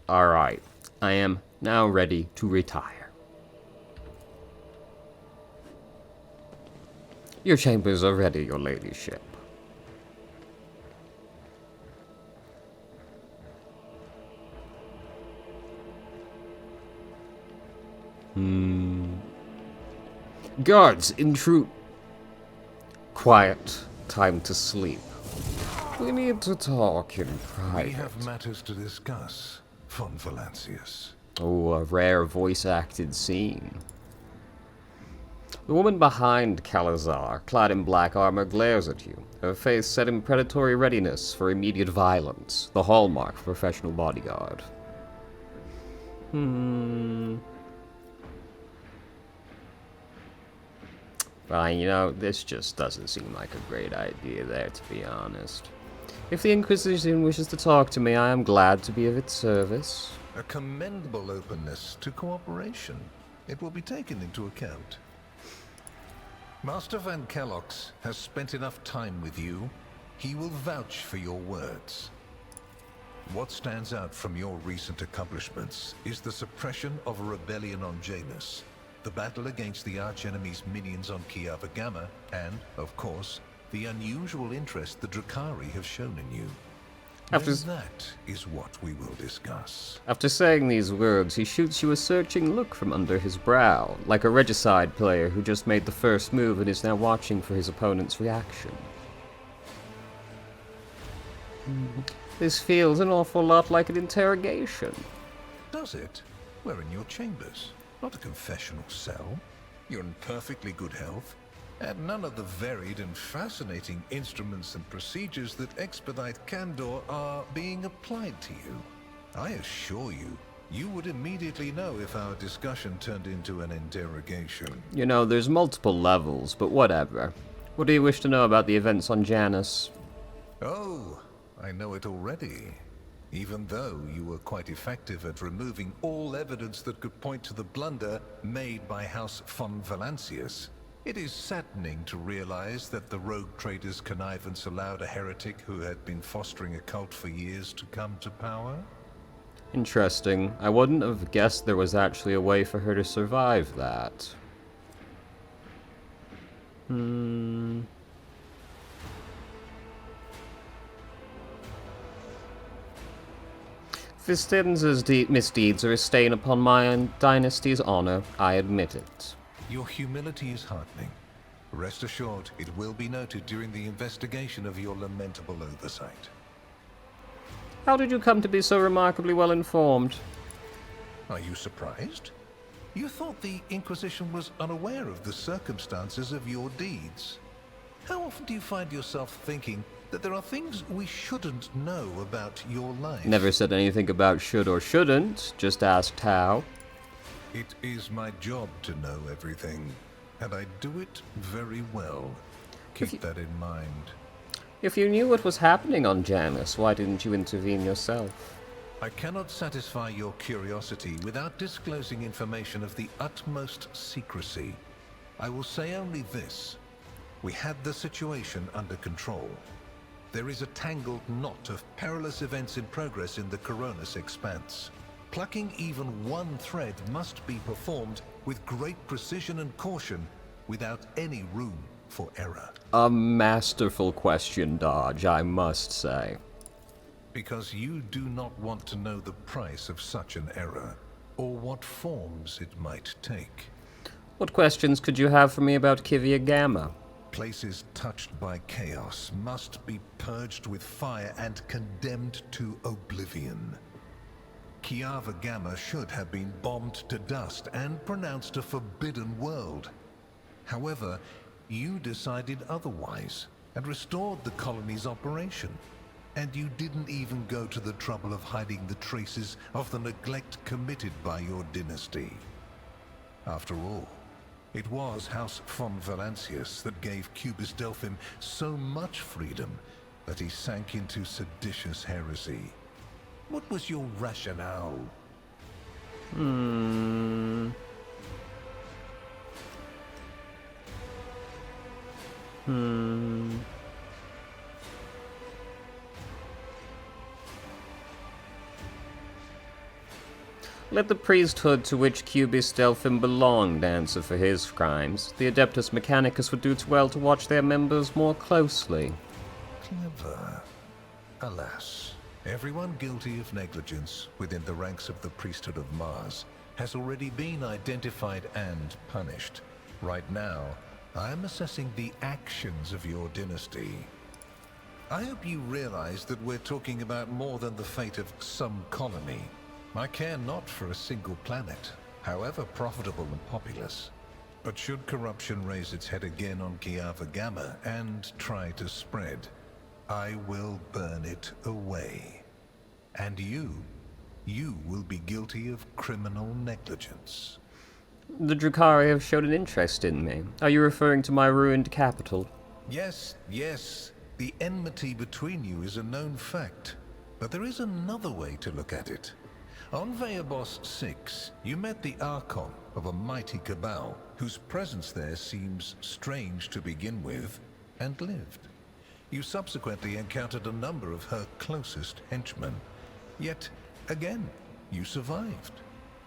Alright, I am now ready to retire. Your chambers are ready, your ladyship. Guards, intrude. Quiet. Time to sleep. We need to talk in private. We have matters to discuss, von Valancius. Oh, a rare voice-acted scene. The woman behind Calazar, clad in black armor, glares at you, her face set in predatory readiness for immediate violence, the hallmark of a professional bodyguard. Fine, you know, this just doesn't seem like a great idea there, to be honest. If the Inquisition wishes to talk to me, I am glad to be of its service. A commendable openness to cooperation. It will be taken into account. Master Van Kellox has spent enough time with you. He will vouch for your words. What stands out from your recent accomplishments is the suppression of a rebellion on Janus, the battle against the archenemy's minions on Kiava Gamma, and, of course, the unusual interest the Drakari have shown in you. That is what we will discuss. After saying these words, he shoots you a searching look from under his brow, like a regicide player who just made the first move and is now watching for his opponent's reaction. This feels an awful lot like an interrogation. Does it? We're in your chambers, not a confessional cell. You're in perfectly good health, and none of the varied and fascinating instruments and procedures that expedite candor are being applied to you. I assure you, you would immediately know if our discussion turned into an interrogation. You know, there's multiple levels, but whatever. What do you wish to know about the events on Janus? Oh, I know it already. Even though you were quite effective at removing all evidence that could point to the blunder made by House von Valancius, it is saddening to realize that the rogue trader's connivance allowed a heretic who had been fostering a cult for years to come to power. Interesting. I wouldn't have guessed there was actually a way for her to survive that. Fistenza's misdeeds are a stain upon my dynasty's honor. I admit it. Your humility is heartening. Rest assured, it will be noted during the investigation of your lamentable oversight. How did you come to be so remarkably well informed? Are you surprised? You thought the Inquisition was unaware of the circumstances of your deeds. How often do you find yourself thinking that there are things we shouldn't know about your life? Never said anything about should or shouldn't, just asked how. It is my job to know everything, and I do it very well. Keep that in mind. If you knew what was happening on Janus, why didn't you intervene yourself? I cannot satisfy your curiosity without disclosing information of the utmost secrecy. I will say only this. We had the situation under control. There is a tangled knot of perilous events in progress in the Coronis expanse. Plucking even one thread must be performed with great precision and caution, without any room for error. A masterful question dodge, I must say. Because you do not want to know the price of such an error, or what forms it might take. What questions could you have for me about Kivia Gamma? Places touched by chaos must be purged with fire and condemned to oblivion. Kiava Gamma should have been bombed to dust and pronounced a forbidden world. However, you decided otherwise and restored the colony's operation. And you didn't even go to the trouble of hiding the traces of the neglect committed by your dynasty. After all, it was House von Valancius that gave Cubus Delphim so much freedom that he sank into seditious heresy. What was your rationale? Let the priesthood to which Cubis Delphim belonged answer for his crimes. The Adeptus Mechanicus would do well to watch their members more closely. Clever. Alas, everyone guilty of negligence within the ranks of the priesthood of Mars has already been identified and punished. Right now, I am assessing the actions of your dynasty. I hope you realize that we're talking about more than the fate of some colony. I care not for a single planet, however profitable and populous. But should corruption raise its head again on Kiava Gamma and try to spread, I will burn it away. And you will be guilty of criminal negligence. The Drukhari have showed an interest in me. Are you referring to my ruined capital? Yes, yes. The enmity between you is a known fact. But there is another way to look at it. On Veabos 6, you met the Archon of a mighty cabal, whose presence there seems strange to begin with, and lived. You subsequently encountered a number of her closest henchmen. Yet, again, you survived.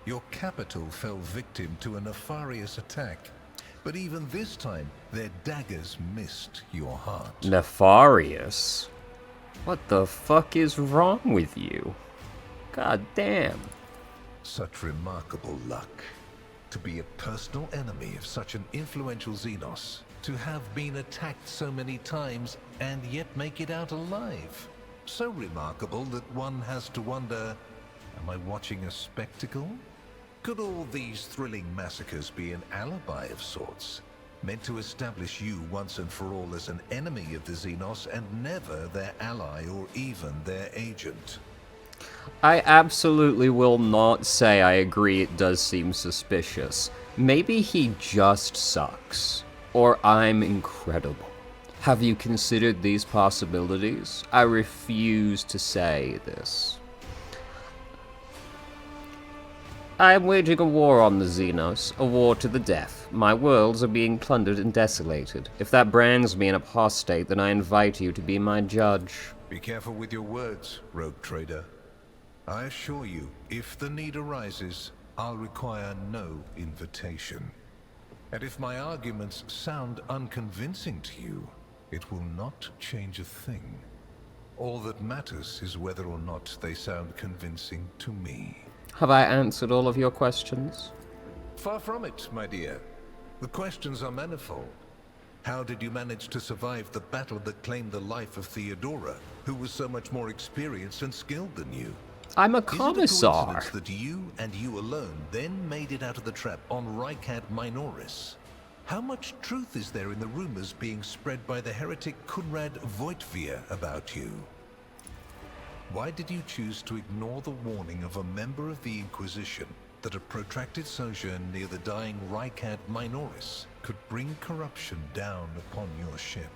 Your capital fell victim to a nefarious attack. But even this time, their daggers missed your heart. Nefarious? What the fuck is wrong with you? God damn. Such remarkable luck. To be a personal enemy of such an influential Xenos. To have been attacked so many times and yet make it out alive. So remarkable that one has to wonder, am I watching a spectacle? Could all these thrilling massacres be an alibi of sorts? Meant to establish you once and for all as an enemy of the Xenos and never their ally or even their agent? I absolutely will not say I agree it does seem suspicious. Maybe he just sucks. Or I'm incredible. Have you considered these possibilities? I refuse to say this. I am waging a war on the Xenos, a war to the death. My worlds are being plundered and desolated. If that brands me an apostate, then I invite you to be my judge. Be careful with your words, rogue trader. I assure you, if the need arises, I'll require no invitation. And if my arguments sound unconvincing to you, it will not change a thing. All that matters is whether or not they sound convincing to me. Have I answered all of your questions? Far from it, my dear. The questions are manifold. How did you manage to survive the battle that claimed the life of Theodora, who was so much more experienced and skilled than you? I'm a Is it a commissar. coincidence that you and you alone then made it out of the trap on Rycat Minoris? How much truth is there in the rumors being spread by the heretic Kunrad Voitvia about you? Why did you choose to ignore the warning of a member of the Inquisition that a protracted sojourn near the dying Rycat Minoris could bring corruption down upon your ship?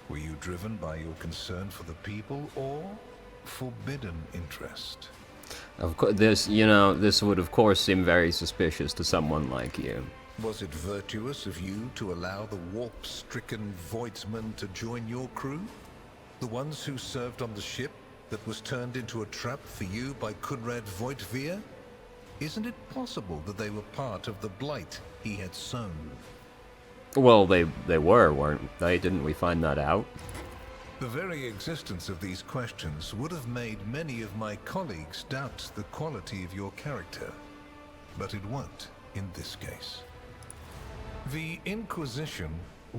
Were you driven by your concern for the people or forbidden interest? Of course, this would of course seem very suspicious to someone like you. Was it virtuous of you to allow the warp-stricken Voidsmen to join your crew? The ones who served on the ship that was turned into a trap for you by Kunrad Voitvia? Isn't it possible that they were part of the blight he had sown? Well, they were, weren't they? Didn't we find that out? The very existence of these questions would have made many of my colleagues doubt the quality of your character. But it won't in this case. The Inquisition,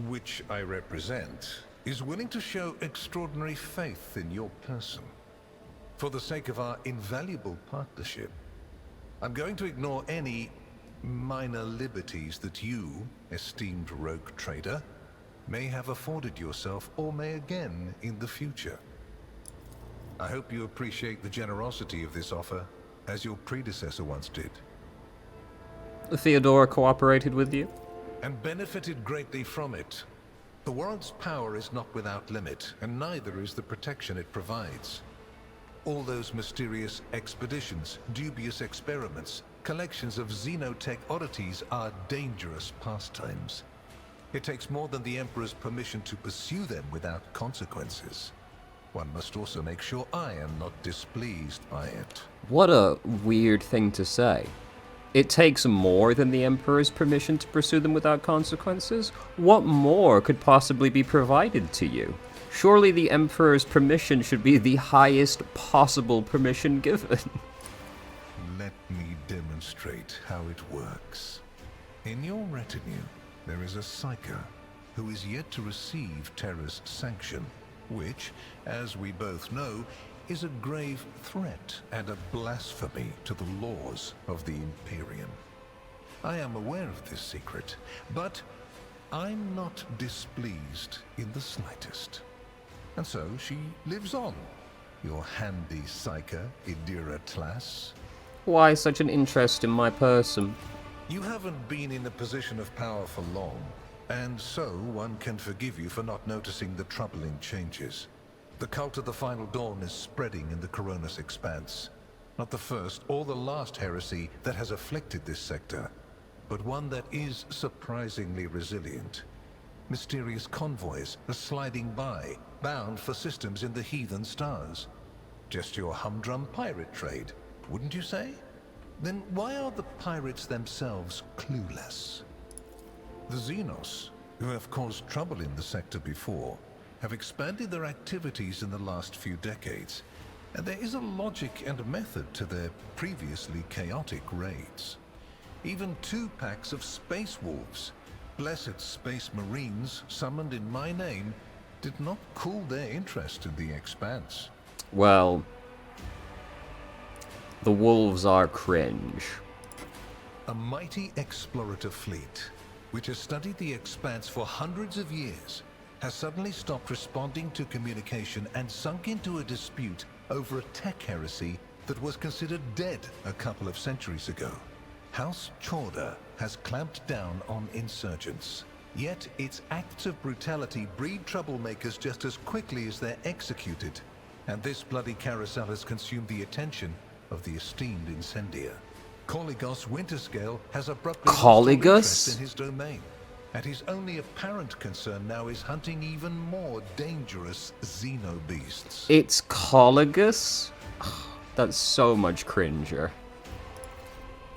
which I represent, is willing to show extraordinary faith in your person. For the sake of our invaluable partnership, I'm going to ignore any minor liberties that you, esteemed rogue trader, may have afforded yourself or may again in the future. I hope you appreciate the generosity of this offer, as your predecessor once did. Theodora cooperated with you? And benefited greatly from it. The world's power is not without limit, and neither is the protection it provides. All those mysterious expeditions, dubious experiments, collections of xenotech oddities are dangerous pastimes. It takes more than the Emperor's permission to pursue them without consequences. One must also make sure I am not displeased by it. What a weird thing to say. It takes more than the Emperor's permission to pursue them without consequences? What more could possibly be provided to you? Surely the Emperor's permission should be the highest possible permission given. Let me demonstrate how it works. In your retinue, there is a Psyker who is yet to receive Terra's sanction, which, as we both know, is a grave threat and a blasphemy to the laws of the Imperium. I am aware of this secret, but I'm not displeased in the slightest. And so she lives on, your handy Psyker, Idira Tlass. Why such an interest in my person? You haven't been in a position of power for long, and so one can forgive you for not noticing the troubling changes. The cult of the Final Dawn is spreading in the Coronis Expanse. Not the first or the last heresy that has afflicted this sector, but one that is surprisingly resilient. Mysterious convoys are sliding by, bound for systems in the heathen stars. Just your humdrum pirate trade, wouldn't you say? Then why are the pirates themselves clueless? The Xenos, who have caused trouble in the sector before, have expanded their activities in the last few decades, and there is a logic and method to their previously chaotic raids. Even 2 packs of space wolves, blessed space marines summoned in my name, did not cool their interest in the Expanse. Well, the wolves are cringe. A mighty explorative fleet, which has studied the Expanse for hundreds of years, has suddenly stopped responding to communication and sunk into a dispute over a tech heresy that was considered dead a couple of centuries ago. House Chorda has clamped down on insurgents, yet its acts of brutality breed troublemakers just as quickly as they're executed, and this bloody carousel has consumed the attention of the esteemed Incendiar. Caligos Winterscale has abruptly lost all interest in his domain, and his only apparent concern now is hunting even more dangerous xenobeasts. It's Caligos? That's so much cringer.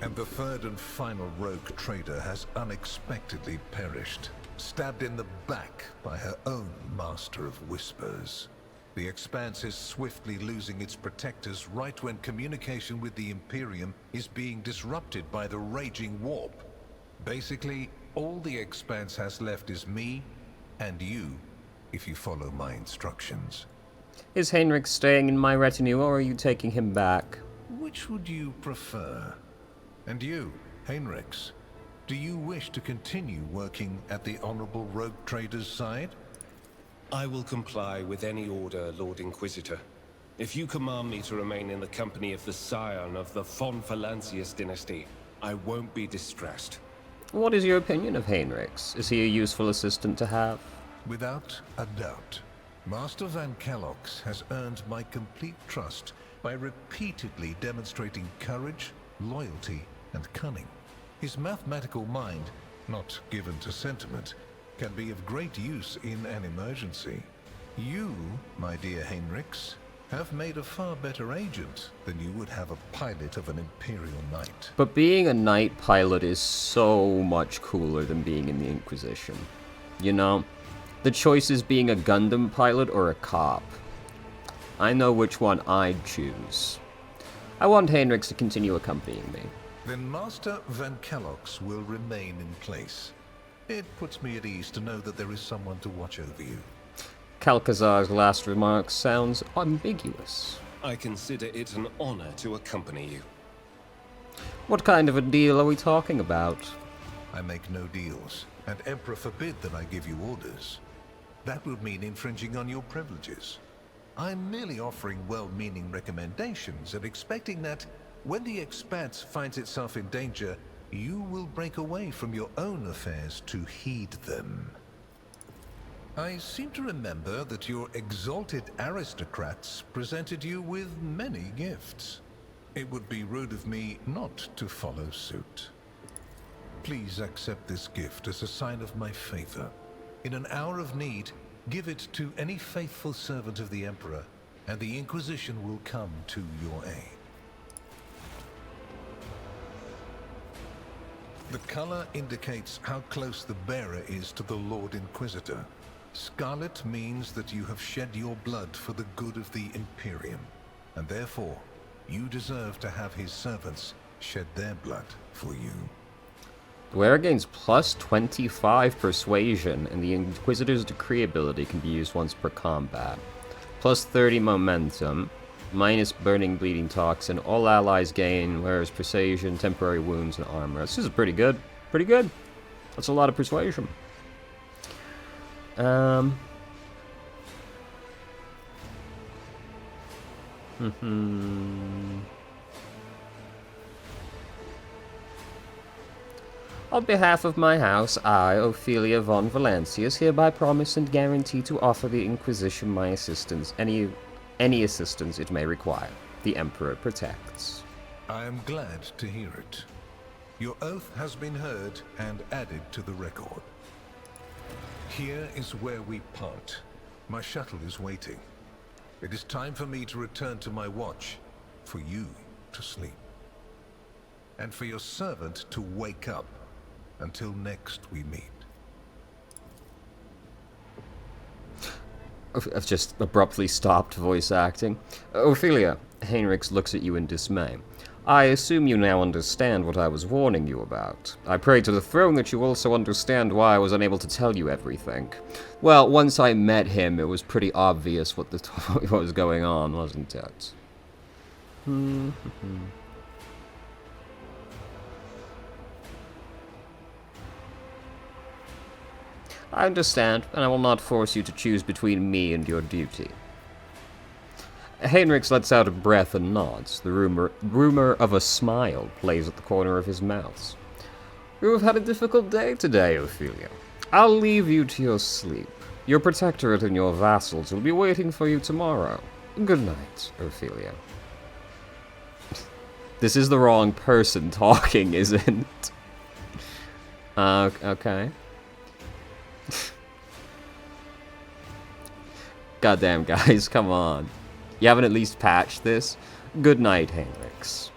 And the third and final rogue trader has unexpectedly perished, stabbed in the back by her own Master of Whispers. The Expanse is swiftly losing its protectors right when communication with the Imperium is being disrupted by the raging warp. Basically, all the Expanse has left is me and you, if you follow my instructions. Is Heinrich staying in my retinue, or are you taking him back? Which would you prefer? And you, Heinrichs, do you wish to continue working at the Honorable Rogue Trader's side? I will comply with any order, Lord Inquisitor. If you command me to remain in the company of the scion of the von Valancius dynasty, I won't be distressed. What is your opinion of Heinrichs? Is he a useful assistant to have? Without a doubt. Master Van Kellox has earned my complete trust by repeatedly demonstrating courage, loyalty, and cunning. His mathematical mind, not given to sentiment, can be of great use in an emergency. You, my dear Heinrichs, have made a far better agent than you would have a pilot of an Imperial Knight. But being a Knight pilot is so much cooler than being in the Inquisition. You know, the choice is being a Gundam pilot or a cop. I know which one I'd choose. I want Heinrichs to continue accompanying me. Then Master Van Kellox will remain in place. It puts me at ease to know that there is someone to watch over you. Calcazar's last remark sounds ambiguous. I consider it an honor to accompany you. What kind of a deal are we talking about? I make no deals, and Emperor forbid that I give you orders. That would mean infringing on your privileges. I'm merely offering well-meaning recommendations and expecting that, when the Expanse finds itself in danger, you will break away from your own affairs to heed them. I seem to remember that your exalted aristocrats presented you with many gifts. It would be rude of me not to follow suit. Please accept this gift as a sign of my favor. In an hour of need, give it to any faithful servant of the Emperor, and the Inquisition will come to your aid. The color indicates how close the bearer is to the Lord Inquisitor. Scarlet means that you have shed your blood for the good of the Imperium, and therefore, you deserve to have his servants shed their blood for you. The wearer gains plus 25 persuasion, and the Inquisitor's decree ability can be used once per combat. Plus 30 momentum, minus burning bleeding toxin. All allies gain wearer's persuasion, temporary wounds, and armor. This is pretty good. Pretty good. That's a lot of persuasion. On behalf of my house, I, Ophelia von Valancius, hereby promise and guarantee to offer the Inquisition my assistance, any assistance it may require. The Emperor protects. I am glad to hear it. Your oath has been heard and added to the record. Here is where we part. My shuttle is waiting. It is time for me to return to my watch, for you to sleep, and for your servant to wake up. Until next we meet. I've just abruptly stopped voice acting. Ophelia, Heinrichs looks at you in dismay. I assume you now understand what I was warning you about. I pray to the throne that you also understand why I was unable to tell you everything. Well, once I met him, it was pretty obvious what was going on, wasn't it? I understand, and I will not force you to choose between me and your duty. Heinrichs lets out a breath and nods. The rumor of a smile plays at the corner of his mouth. You have had a difficult day today, Ophelia. I'll leave you to your sleep. Your protectorate and your vassals will be waiting for you tomorrow. Good night, Ophelia. This is the wrong person talking, isn't? Okay. Goddamn, guys, come on. You haven't at least patched this? Good night, Heinrichs.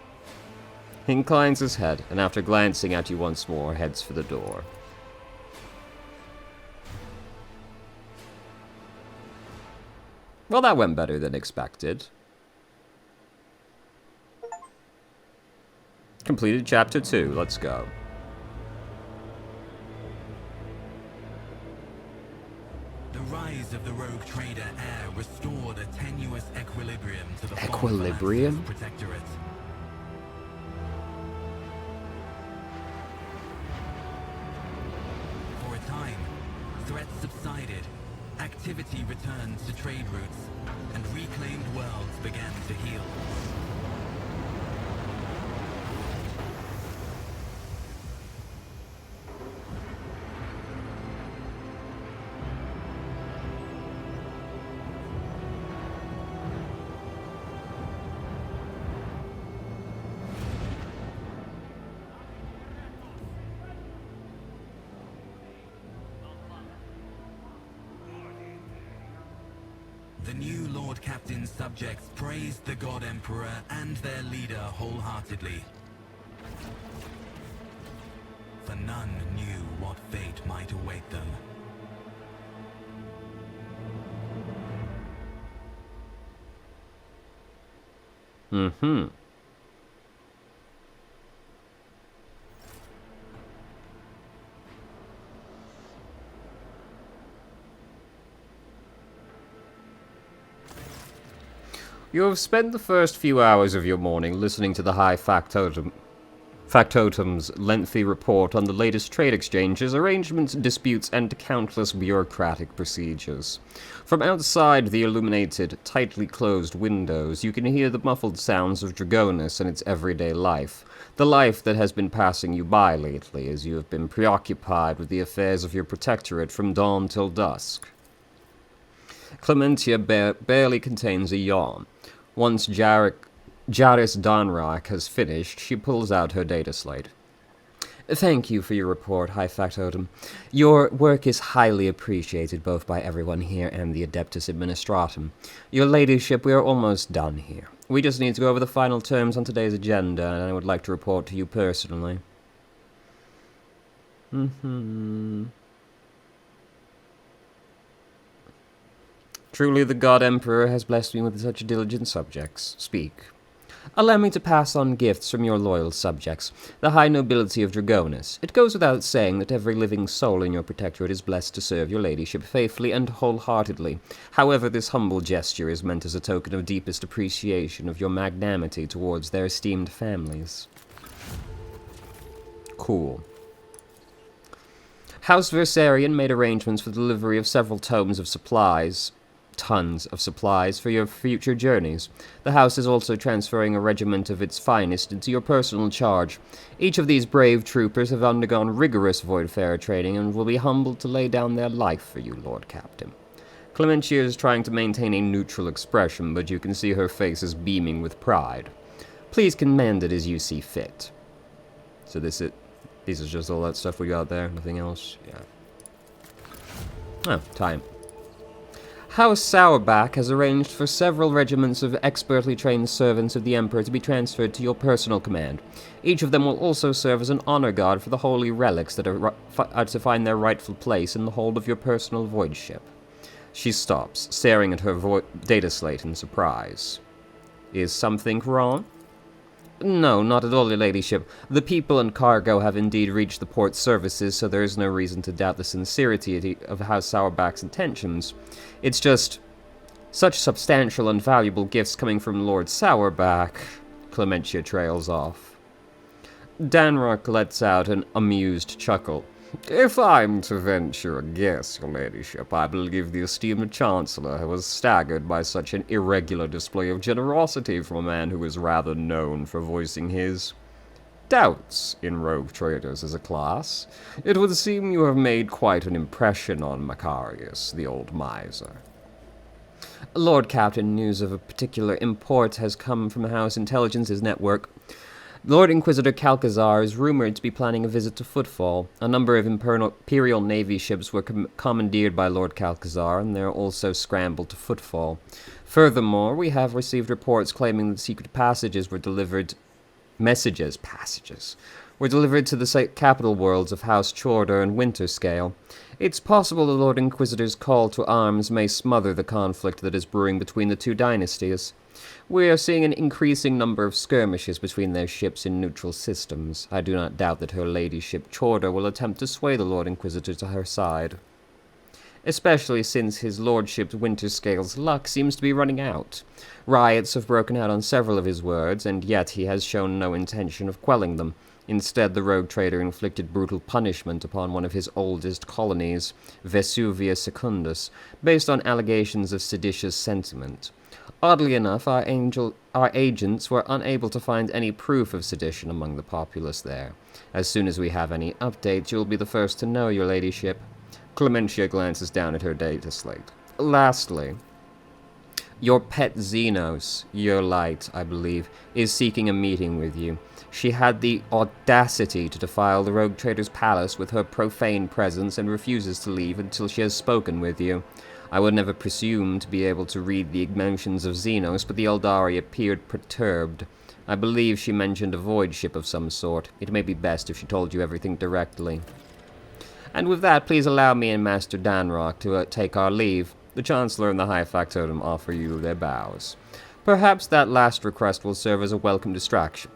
He inclines his head, and after glancing at you once more, heads for the door. Well, that went better than expected. Completed Chapter 2. Let's go. The rise of the rogue trader Air restored a tenuous equilibrium to the Equilibrium? protectorate. For a time, threats subsided, activity returned to trade routes, and reclaimed worlds began to heal. The new Lord Captain's subjects praised the God Emperor and their leader wholeheartedly. For none knew what fate might await them. You have spent the first few hours of your morning listening to the High Factotum's lengthy report on the latest trade exchanges, arrangements, disputes, and countless bureaucratic procedures. From outside the illuminated, tightly closed windows, you can hear the muffled sounds of Dragonis and its everyday life, the life that has been passing you by lately as you have been preoccupied with the affairs of your protectorate from dawn till dusk. Clementia barely contains a yawn. Once Jaris Donrak has finished, she pulls out her data slate. Thank you for your report, High Factotum. Your work is highly appreciated both by everyone here and the Adeptus Administratum. Your ladyship, we are almost done here. We just need to go over the final terms on today's agenda, and I would like to report to you personally. Truly the God Emperor has blessed me with such diligent subjects. Speak. Allow me to pass on gifts from your loyal subjects, the high nobility of Dragonus. It goes without saying that every living soul in your protectorate is blessed to serve your ladyship faithfully and wholeheartedly. However, this humble gesture is meant as a token of deepest appreciation of your magnanimity towards their esteemed families. Cool. House Versarian made arrangements for the delivery of several tons of supplies for your future journeys. The house is also transferring a regiment of its finest into your personal charge. Each of these brave troopers have undergone rigorous Voidfarer training and will be humbled to lay down their life for you, Lord Captain. Clementia is trying to maintain a neutral expression, but you can see her face is beaming with pride. Please command it as you see fit. So this is just all that stuff we got there, nothing else? Yeah. Oh, time. House Sourback has arranged for several regiments of expertly trained servants of the Emperor to be transferred to your personal command. Each of them will also serve as an honor guard for the holy relics that are to find their rightful place in the hold of your personal void ship. She stops, staring at her data slate in surprise. Is something wrong? No, not at all, your ladyship. The people and cargo have indeed reached the port services, so there is no reason to doubt the sincerity of House Sourback's intentions. It's just such substantial and valuable gifts coming from Lord Sourback. Clementia trails off. Danrock lets out an amused chuckle. If I'm to venture a guess, your ladyship, I believe the esteemed Chancellor was staggered by such an irregular display of generosity from a man who is rather known for voicing his doubts in rogue traders as a class. It would seem you have made quite an impression on Macarius, the old miser. Lord Captain, news of a particular import has come from House Intelligence's network. Lord Inquisitor Calcazar is rumored to be planning a visit to Footfall. A number of Imperial Navy ships were commandeered by Lord Calcazar, and they're also scrambled to Footfall. Furthermore, we have received reports claiming that secret passages were delivered... passages, were delivered to the capital worlds of House Chorder and Winterscale. It's possible the Lord Inquisitor's call to arms may smother the conflict that is brewing between the two dynasties. We are seeing an increasing number of skirmishes between their ships in neutral systems. I do not doubt that her ladyship Chorder will attempt to sway the Lord Inquisitor to her side. Especially since his lordship Winterscale's luck seems to be running out. Riots have broken out on several of his words, and yet he has shown no intention of quelling them. Instead, the rogue trader inflicted brutal punishment upon one of his oldest colonies, Vesuvia Secundus, based on allegations of seditious sentiment. Oddly enough, our agents were unable to find any proof of sedition among the populace there. As soon as we have any updates, you'll be the first to know, your ladyship. Clementia glances down at her data slate. Lastly, your pet Xenos, your light, I believe, is seeking a meeting with you. She had the audacity to defile the rogue trader's palace with her profane presence and refuses to leave until she has spoken with you. I would never presume to be able to read the emotions of Xenos, but the Eldari appeared perturbed. I believe she mentioned a void ship of some sort. It may be best if she told you everything directly. And with that, please allow me and Master Danrock to take our leave. The Chancellor and the High Factotum offer you their bows. Perhaps that last request will serve as a welcome distraction.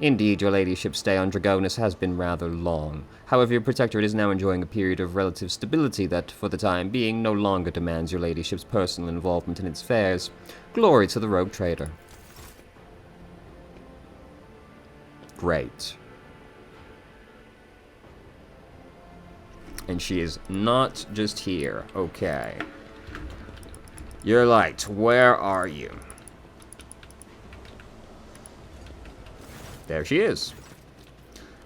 Indeed, your ladyship's stay on Dragonus has been rather long. However, your protectorate is now enjoying a period of relative stability that, for the time being, no longer demands your ladyship's personal involvement in its affairs. Glory to the rogue trader. Great. And she is not just here. Okay. Your light, where are you? There she is.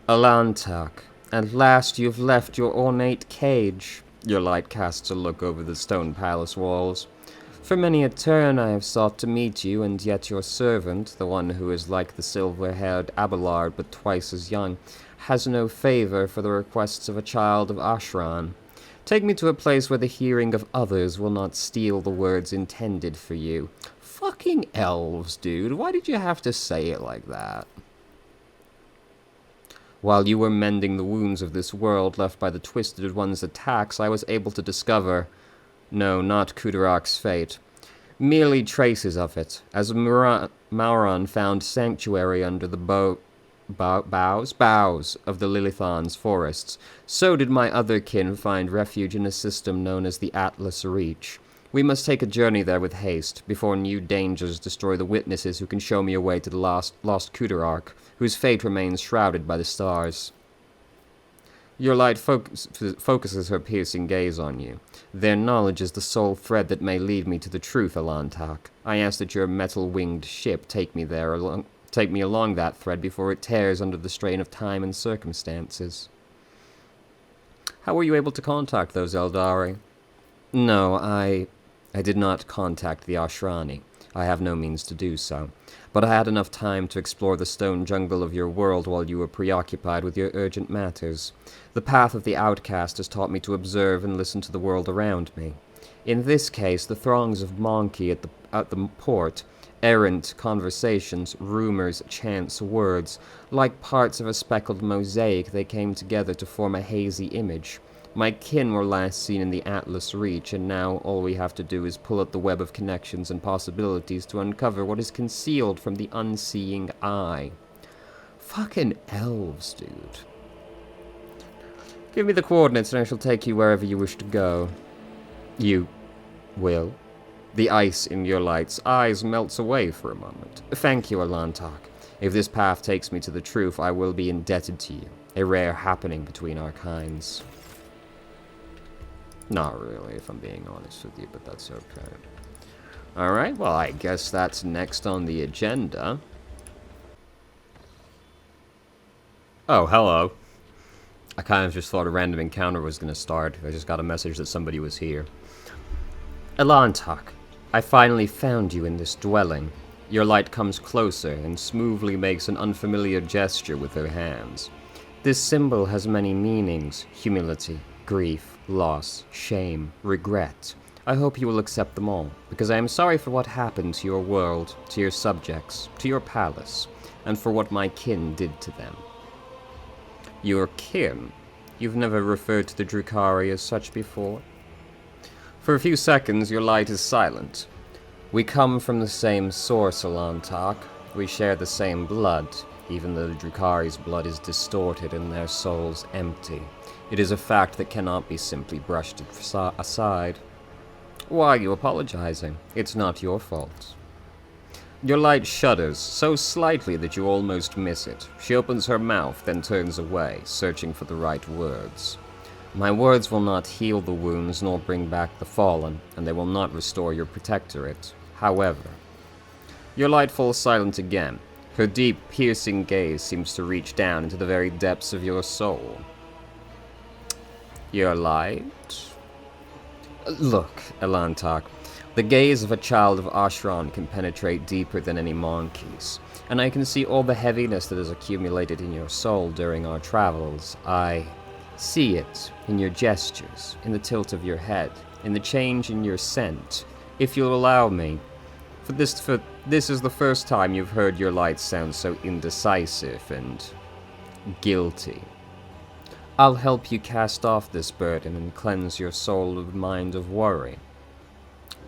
Alantak, at last you've left your ornate cage. Your light casts a look over the stone palace walls. For many a turn I have sought to meet you, and yet your servant, the one who is like the silver-haired Abelard but twice as young, has no favor for the requests of a child of Ashran. Take me to a place where the hearing of others will not steal the words intended for you. Fucking elves, dude. Why did you have to say it like that? While you were mending the wounds of this world left by the Twisted One's attacks, I was able to discover... No, not Kudarak's fate. Merely traces of it, as Mauron found sanctuary under the boughs of the Lilithon's forests. So did my other kin find refuge in a system known as the Atlas Reach. We must take a journey there with haste, before new dangers destroy the witnesses who can show me a way to the lost Kudarak, whose fate remains shrouded by the stars. Your light focuses her piercing gaze on you. Their knowledge is the sole thread that may lead me to the truth, Alantak. I ask that your metal-winged ship take me along that thread before it tears under the strain of time and circumstances. How were you able to contact those Eldari? No, I did not contact the Ashrani. I have no means to do so. But I had enough time to explore the stone jungle of your world while you were preoccupied with your urgent matters. The path of the outcast has taught me to observe and listen to the world around me. In this case, the throngs of Monkey at the port, errant conversations, rumors, chance words, like parts of a speckled mosaic, they came together to form a hazy image. My kin were last seen in the Atlas Reach, and now all we have to do is pull at the web of connections and possibilities to uncover what is concealed from the unseeing eye. Fucking elves, dude. Give me the coordinates and I shall take you wherever you wish to go. You will? The ice in your light's eyes melts away for a moment. Thank you, Alantak. If this path takes me to the truth, I will be indebted to you. A rare happening between our kinds. Not really, if I'm being honest with you, but that's okay. Alright, well, I guess that's next on the agenda. Oh, hello. I kind of just thought a random encounter was going to start. I just got a message that somebody was here. Elantak, I finally found you in this dwelling. Your light comes closer and smoothly makes an unfamiliar gesture with her hands. This symbol has many meanings: humility, grief, loss, shame, regret. I hope you will accept them all, because I am sorry for what happened to your world, to your subjects, to your palace, and for what my kin did to them. Your kin? You've never referred to the Drukhari as such before? For a few seconds, your light is silent. We come from the same source, Alantak. We share the same blood, even though the Drukhari's blood is distorted and their souls empty. It is a fact that cannot be simply brushed aside. Why are you apologizing? It's not your fault. Your light shudders, so slightly that you almost miss it. She opens her mouth, then turns away, searching for the right words. My words will not heal the wounds nor bring back the fallen, and they will not restore your protectorate. However, your light falls silent again. Her deep, piercing gaze seems to reach down into the very depths of your soul. Your light? Look, Elantak, the gaze of a child of Ashran can penetrate deeper than any monkey's, and I can see all the heaviness that has accumulated in your soul during our travels. I see it in your gestures, in the tilt of your head, in the change in your scent. If you'll allow me, for this is the first time you've heard your light sound so indecisive and guilty. I'll help you cast off this burden and cleanse your soul and mind of worry.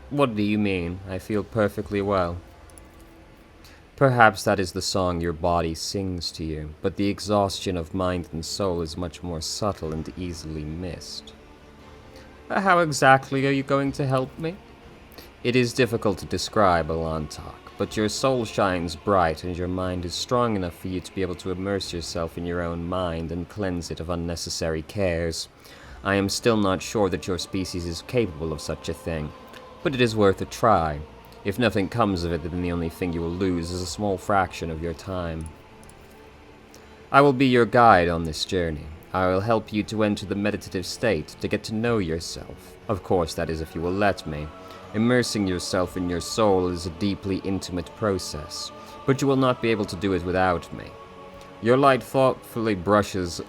What do you mean? I feel perfectly well. Perhaps that is the song your body sings to you, but the exhaustion of mind and soul is much more subtle and easily missed. How exactly are you going to help me? It is difficult to describe, Alantak, but your soul shines bright and your mind is strong enough for you to be able to immerse yourself in your own mind and cleanse it of unnecessary cares. I am still not sure that your species is capable of such a thing, but it is worth a try. If nothing comes of it, then the only thing you will lose is a small fraction of your time. I will be your guide on this journey. I will help you to enter the meditative state, to get to know yourself. Of course, that is if you will let me. Immersing yourself in your soul is a deeply intimate process, but you will not be able to do it without me. Your light thoughtfully brushes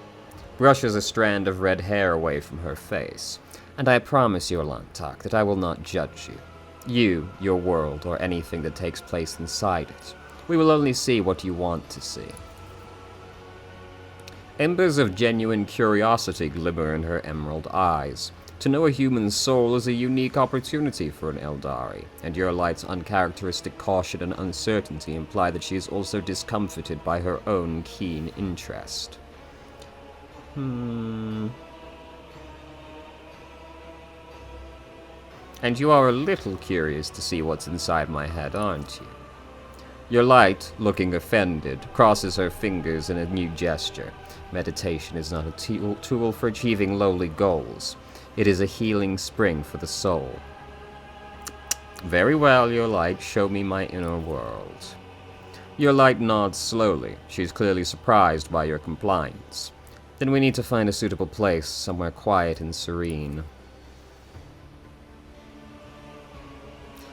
a strand of red hair away from her face, and I promise you, Alantak, that I will not judge you. You, your world, or anything that takes place inside it. We will only see what you want to see. Embers of genuine curiosity glimmer in her emerald eyes. To know a human soul is a unique opportunity for an Eldari, and your light's uncharacteristic caution and uncertainty imply that she is also discomfited by her own keen interest. And you are a little curious to see what's inside my head, aren't you? Your light, looking offended, crosses her fingers in a new gesture. Meditation is not a tool for achieving lowly goals. It is a healing spring for the soul. Very well, your light, show me my inner world. Your light nods slowly. She's clearly surprised by your compliance. Then we need to find a suitable place, somewhere quiet and serene.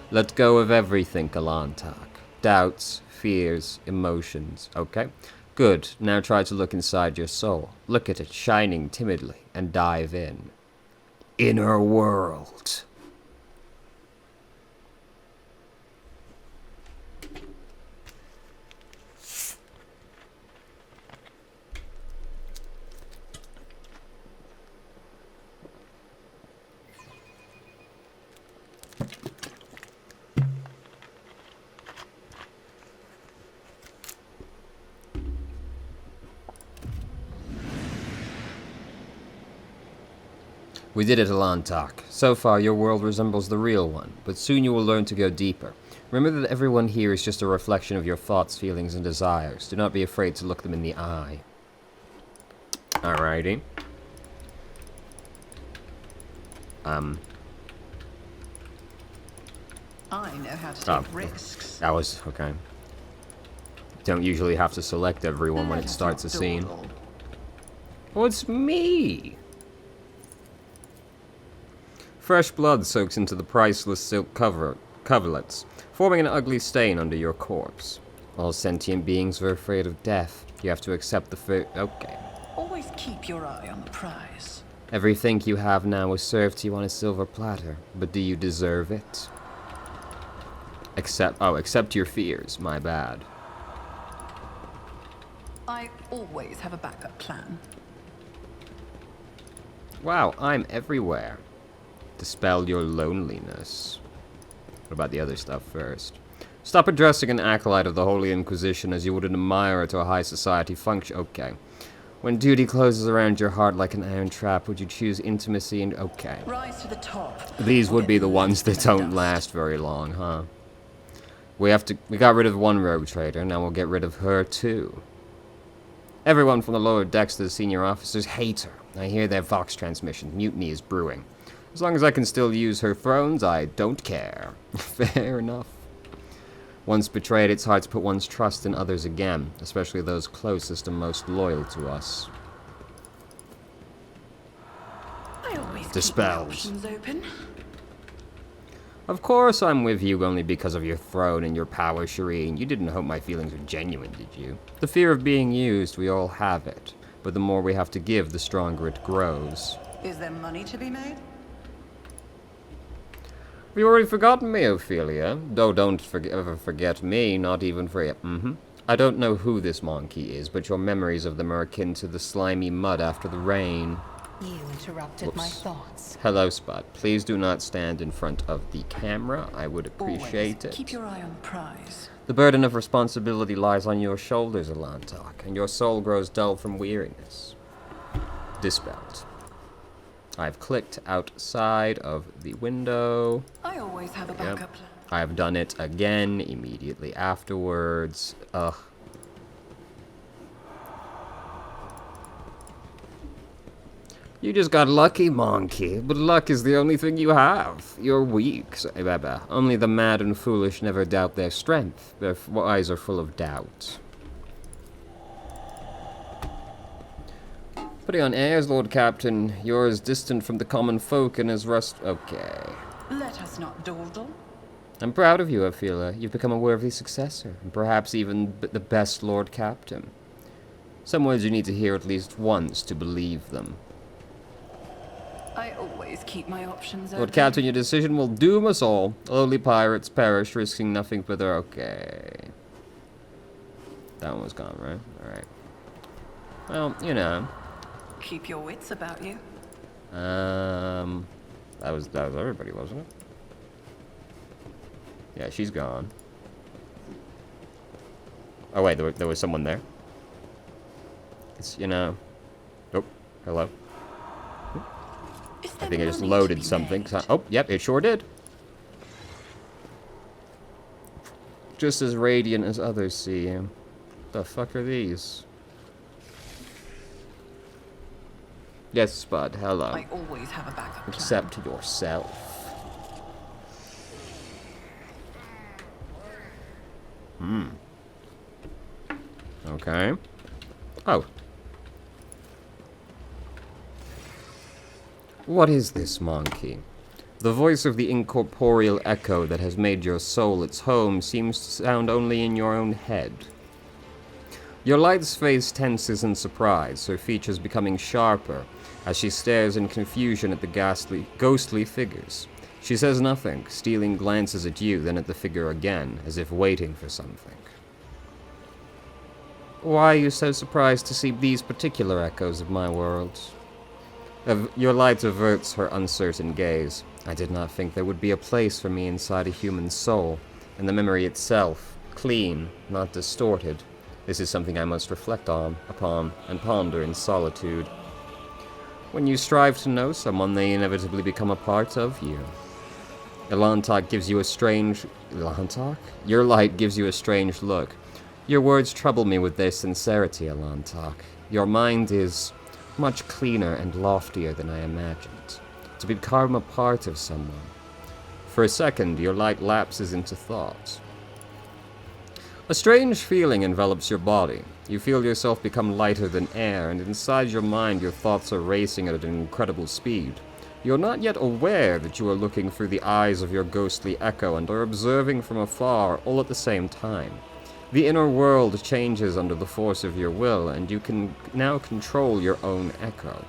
Let go of everything, Kalantak. Doubts, fears, emotions. Okay? Good. Now try to look inside your soul. Look at it, shining timidly, and dive in. Inner world. We did it, Alantak. So far, your world resembles the real one, but soon you will learn to go deeper. Remember that everyone here is just a reflection of your thoughts, feelings, and desires. Do not be afraid to look them in the eye. Alrighty. I know how to take risks. That was okay. Don't usually have to select everyone when it starts a scene. Oh, it's me! Fresh blood soaks into the priceless silk coverlets, forming an ugly stain under your corpse. All sentient beings are afraid of death. You have to accept the fate. Okay. Always keep your eye on the prize. Everything you have now is served to you on a silver platter, but do you deserve it? Accept your fears. My bad. I always have a backup plan. Wow, I'm everywhere. Dispel your loneliness. What about the other stuff first? Stop addressing an acolyte of the Holy Inquisition as you would an admirer to a high society function. Okay. When duty closes around your heart like an iron trap, would you choose intimacy and... Okay. Rise to the top. These would be the ones that don't last very long, huh? We got rid of one rogue trader, now we'll get rid of her too. Everyone from the lower decks to the senior officers hate her. I hear their Vox transmission. Mutiny is brewing. As long as I can still use her thrones, I don't care. Fair enough. Once betrayed, it's hard to put one's trust in others again, especially those closest and most loyal to us. I always Dispelled. keep my options open. Of course I'm with you only because of your throne and your power, Shireen. You didn't hope my feelings were genuine, did you? The fear of being used, we all have it. But the more we have to give, the stronger it grows. Is there money to be made? Have you already forgotten me, Ophelia? Though don't ever forget me, not even for you. I don't know who this monkey is, but your memories of them are akin to the slimy mud after the rain. You interrupted my thoughts. Hello, Spot. Please do not stand in front of the camera. I would appreciate it. Keep your eye on the prize. The burden of responsibility lies on your shoulders, Alantak, and your soul grows dull from weariness. Dispelled. I've clicked outside of the window. I always have a backup plan. I've done it again immediately afterwards. Ugh. You just got lucky, monkey, but luck is the only thing you have. You're weak, Baba. Only the mad and foolish never doubt their strength. Their eyes are full of doubt. Putting on airs, Lord Captain. You're as distant from the common folk and as Okay. Let us not dawdle. I'm proud of you, Ophelia. You've become a worthy successor, and perhaps even the best Lord Captain. Some words you need to hear at least once to believe them. I always keep my options open. Lord Captain, your decision will doom us all. Lowly pirates perish, risking nothing but their... Okay. That one was gone, right? Alright. Well, you know. Keep your wits about you. That was everybody, wasn't it? Yeah, she's gone. Oh wait, there was someone there. It's, you know. Oh, hello. I think I just loaded something. Oh, yep, it sure did. Just as radiant as others see you. The fuck are these? Yes, Spud, hello. I always have a backup plan. Accept yourself. Okay. Oh. What is this, monkey? The voice of the incorporeal echo that has made your soul its home seems to sound only in your own head. Your light's face tenses in surprise, her features becoming sharper as she stares in confusion at the ghostly figures. She says nothing, stealing glances at you, then at the figure again, as if waiting for something. Why are you so surprised to see these particular echoes of my world? Your light averts her uncertain gaze. I did not think there would be a place for me inside a human soul, and the memory itself, clean, not distorted. This is something I must reflect upon, and ponder in solitude. When you strive to know someone, they inevitably become a part of you. Elantok gives you a strange... Elantok? Your light gives you a strange look. Your words trouble me with their sincerity, Elantok. Your mind is much cleaner and loftier than I imagined. To become a part of someone. For a second, your light lapses into thought. A strange feeling envelops your body. You feel yourself become lighter than air, and inside your mind your thoughts are racing at an incredible speed. You're not yet aware that you are looking through the eyes of your ghostly echo and are observing from afar all at the same time. The inner world changes under the force of your will, and you can now control your own echo.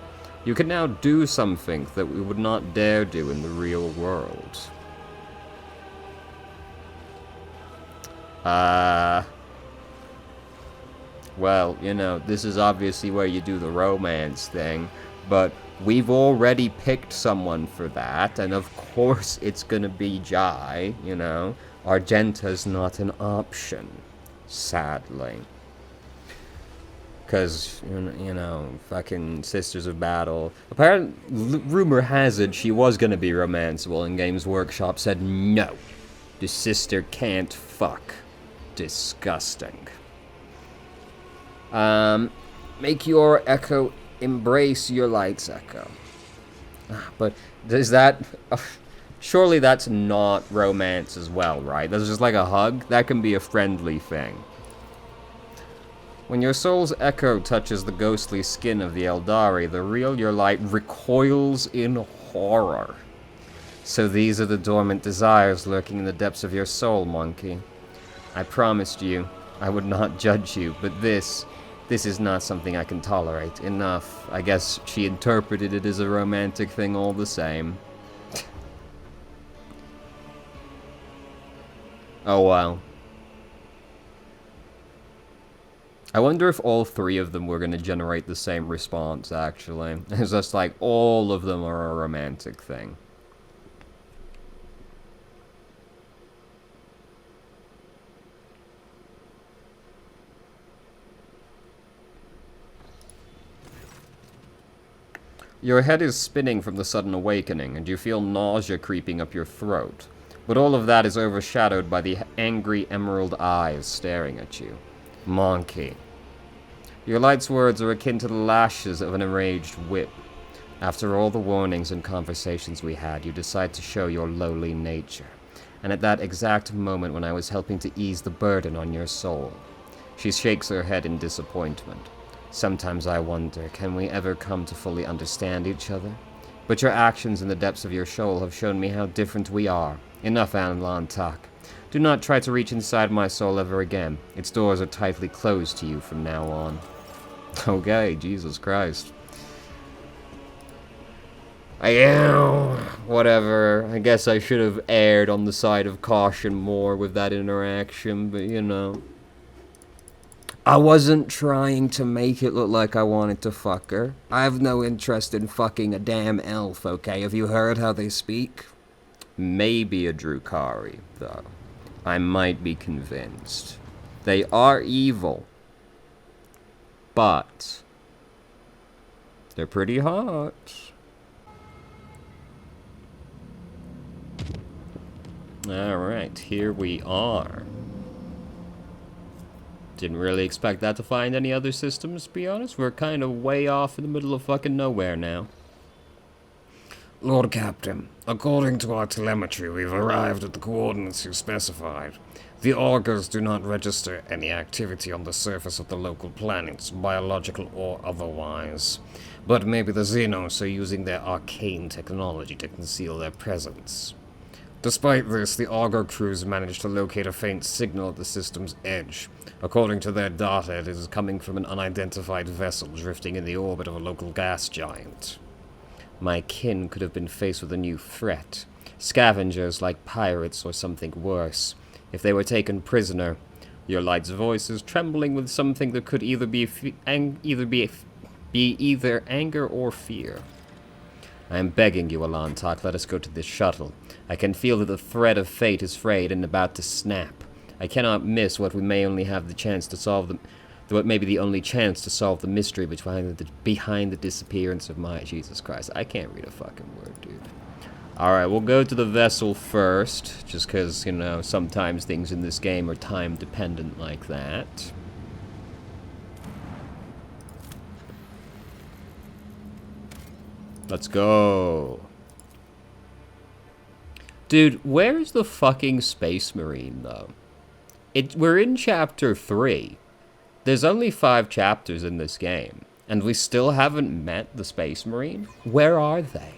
You can now do something that we would not dare do in the real world. Well, you know, this is obviously where you do the romance thing, but we've already picked someone for that, and of course it's gonna be Jai, you know. Argenta's not an option. Sadly. Because, you know, fucking Sisters of Battle. Apparently, rumor has it she was going to be romanceable, and Games Workshop said no. The sister can't fuck. Disgusting. Make your echo embrace your light's echo. But does that... surely that's not romance as well, right? That's just like a hug? That can be a friendly thing. When your soul's echo touches the ghostly skin of the Eldari, the real your light recoils in horror. So these are the dormant desires lurking in the depths of your soul, monkey. I promised you I would not judge you, but this is not something I can tolerate. Enough. I guess she interpreted it as a romantic thing all the same. Oh, wow. I wonder if all three of them were going to generate the same response, actually. It's just like, all of them are a romantic thing. Your head is spinning from the sudden awakening, and you feel nausea creeping up your throat. But all of that is overshadowed by the angry emerald eyes staring at you. Monkey. Your light's words are akin to the lashes of an enraged whip. After all the warnings and conversations we had, you decide to show your lowly nature. And at that exact moment when I was helping to ease the burden on your soul. She shakes her head in disappointment. Sometimes I wonder, can we ever come to fully understand each other? But your actions in the depths of your soul have shown me how different we are. Enough, Elantok. Do not try to reach inside my soul ever again. Its doors are tightly closed to you from now on. Okay, Jesus Christ. Whatever. I guess I should have erred on the side of caution more with that interaction, but you know. I wasn't trying to make it look like I wanted to fuck her. I have no interest in fucking a damn elf, okay? Have you heard how they speak? Maybe a Drukhari, though. I might be convinced. They are evil. But they're pretty hot. Alright, here we are. Didn't really expect that to find any other systems, to be honest. We're kind of way off in the middle of fucking nowhere now. Lord Captain, according to our telemetry, we've arrived at the coordinates you specified. The augurs do not register any activity on the surface of the local planets, biological or otherwise. But maybe the Xenos are using their arcane technology to conceal their presence. Despite this, the augur crews managed to locate a faint signal at the system's edge. According to their data, it is coming from an unidentified vessel drifting in the orbit of a local gas giant. My kin could have been faced with a new threat. Scavengers like pirates or something worse. If they were taken prisoner, your light's voice is trembling with something that could either be either anger or fear. I am begging you, Alantak, let us go to this shuttle. I can feel that the thread of fate is frayed and about to snap. I cannot miss what we may only have the chance to solve what may be the only chance to solve the mystery behind the disappearance of my Jesus Christ. I can't read a fucking word, dude. Alright, we'll go to the vessel first, just because, you know, sometimes things in this game are time dependent like that. Let's go. Dude, where's the fucking Space Marine, though? We're in Chapter 3. There's only 5 chapters in this game, and we still haven't met the Space Marine? Where are they?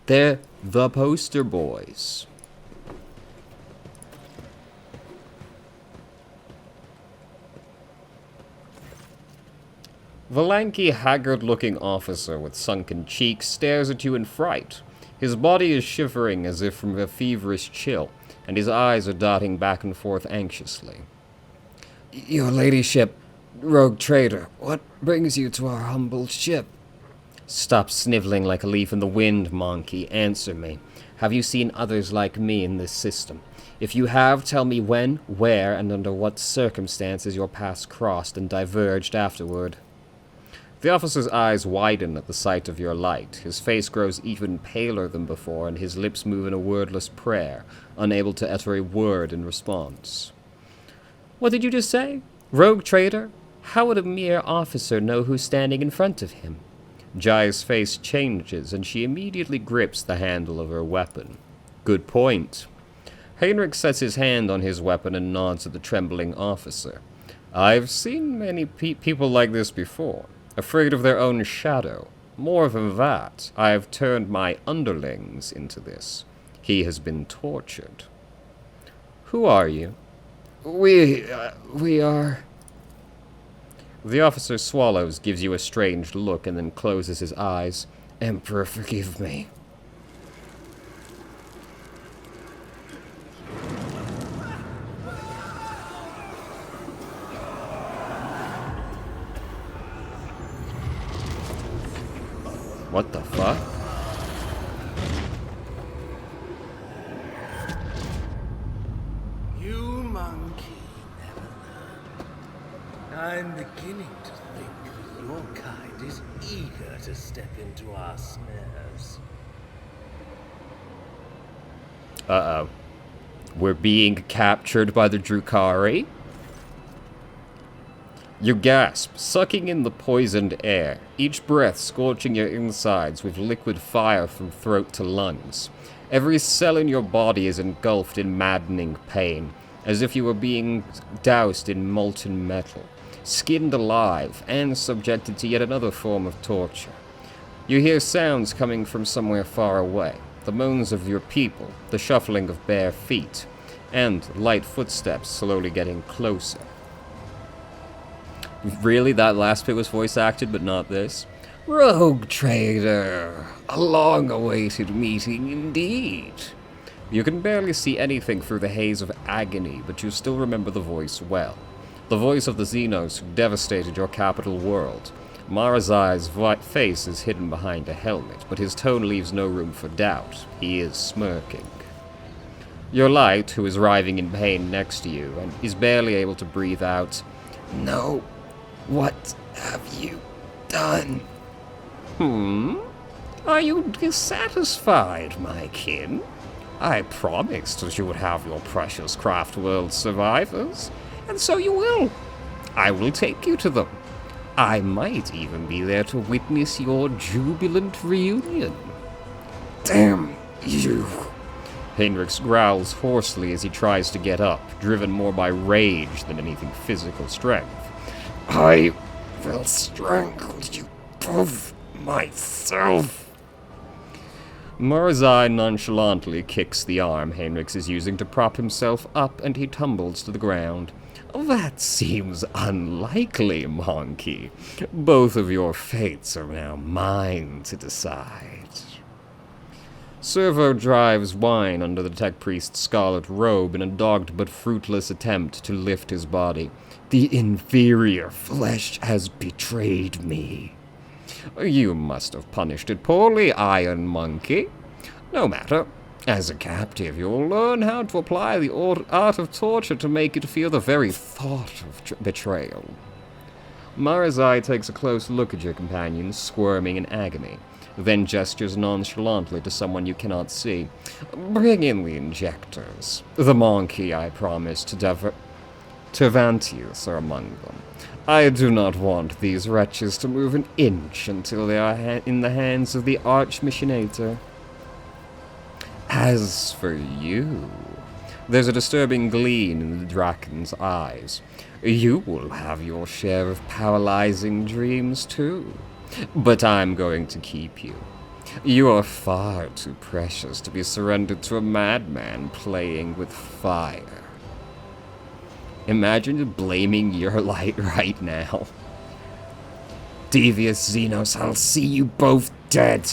They're the poster boys. The lanky, haggard-looking officer with sunken cheeks stares at you in fright. His body is shivering as if from a feverish chill, and his eyes are darting back and forth anxiously. Your ladyship, rogue trader, what brings you to our humble ship? Stop sniveling like a leaf in the wind, monkey. Answer me. Have you seen others like me in this system? If you have, tell me when, where, and under what circumstances your paths crossed and diverged afterward. The officer's eyes widen at the sight of your light. His face grows even paler than before, and his lips move in a wordless prayer, unable to utter a word in response. What did you just say? Rogue trader? How would a mere officer know who's standing in front of him? Jai's face changes, and she immediately grips the handle of her weapon. Good point. Heinrich sets his hand on his weapon and nods at the trembling officer. I've seen many people like this before. Afraid of their own shadow. More than that, I have turned my underlings into this. He has been tortured. Who are you? We are... The officer swallows, gives you a strange look, and then closes his eyes. Emperor, forgive me. What the fuck? You monkey never learn. I'm beginning to think that your kind is eager to step into our snares. Uh-oh. We're being captured by the Drukhari? You gasp, sucking in the poisoned air, each breath scorching your insides with liquid fire from throat to lungs. Every cell in your body is engulfed in maddening pain, as if you were being doused in molten metal, skinned alive, and subjected to yet another form of torture. You hear sounds coming from somewhere far away, the moans of your people, the shuffling of bare feet, and light footsteps slowly getting closer. Really? That last bit was voice acted, but not this? Rogue trader, a long-awaited meeting indeed. You can barely see anything through the haze of agony, but you still remember the voice well. the voice of the Xenos who devastated your capital world. Marazai's face is hidden behind a helmet, but his tone leaves no room for doubt. He is smirking. Your light, who is writhing in pain next to you, and is barely able to breathe out, No. What have you done? Are you dissatisfied, my kin? I promised that you would have your precious craft world survivors, and so you will. I will take you to them. I might even be there to witness your jubilant reunion. Damn you. Hendrix growls hoarsely as he tries to get up, driven more by rage than anything physical strength. I will strangle you both myself. Marazai nonchalantly kicks the arm Hendrix is using to prop himself up, and he tumbles to the ground. That seems unlikely, Monkey. Both of your fates are now mine to decide. Servo drives wine under the tech priest's scarlet robe in a dogged but fruitless attempt to lift his body. The inferior flesh has betrayed me. You must have punished it poorly, Iron Monkey. No matter. As a captive, you'll learn how to apply the art of torture to make it feel the very thought of betrayal. Marazai takes a close look at your companion, squirming in agony, then gestures nonchalantly to someone you cannot see. Bring in the injectors. The Monkey I promised to Tervantius are among them. I do not want these wretches to move an inch until they are in the hands of the Arch-Missionator. As for you, there's a disturbing gleam in the Draken's eyes. You will have your share of paralyzing dreams too. But I'm going to keep you. You are far too precious to be surrendered to a madman playing with fire. Imagine blaming your light right now. Devious Xenos, I'll see you both dead.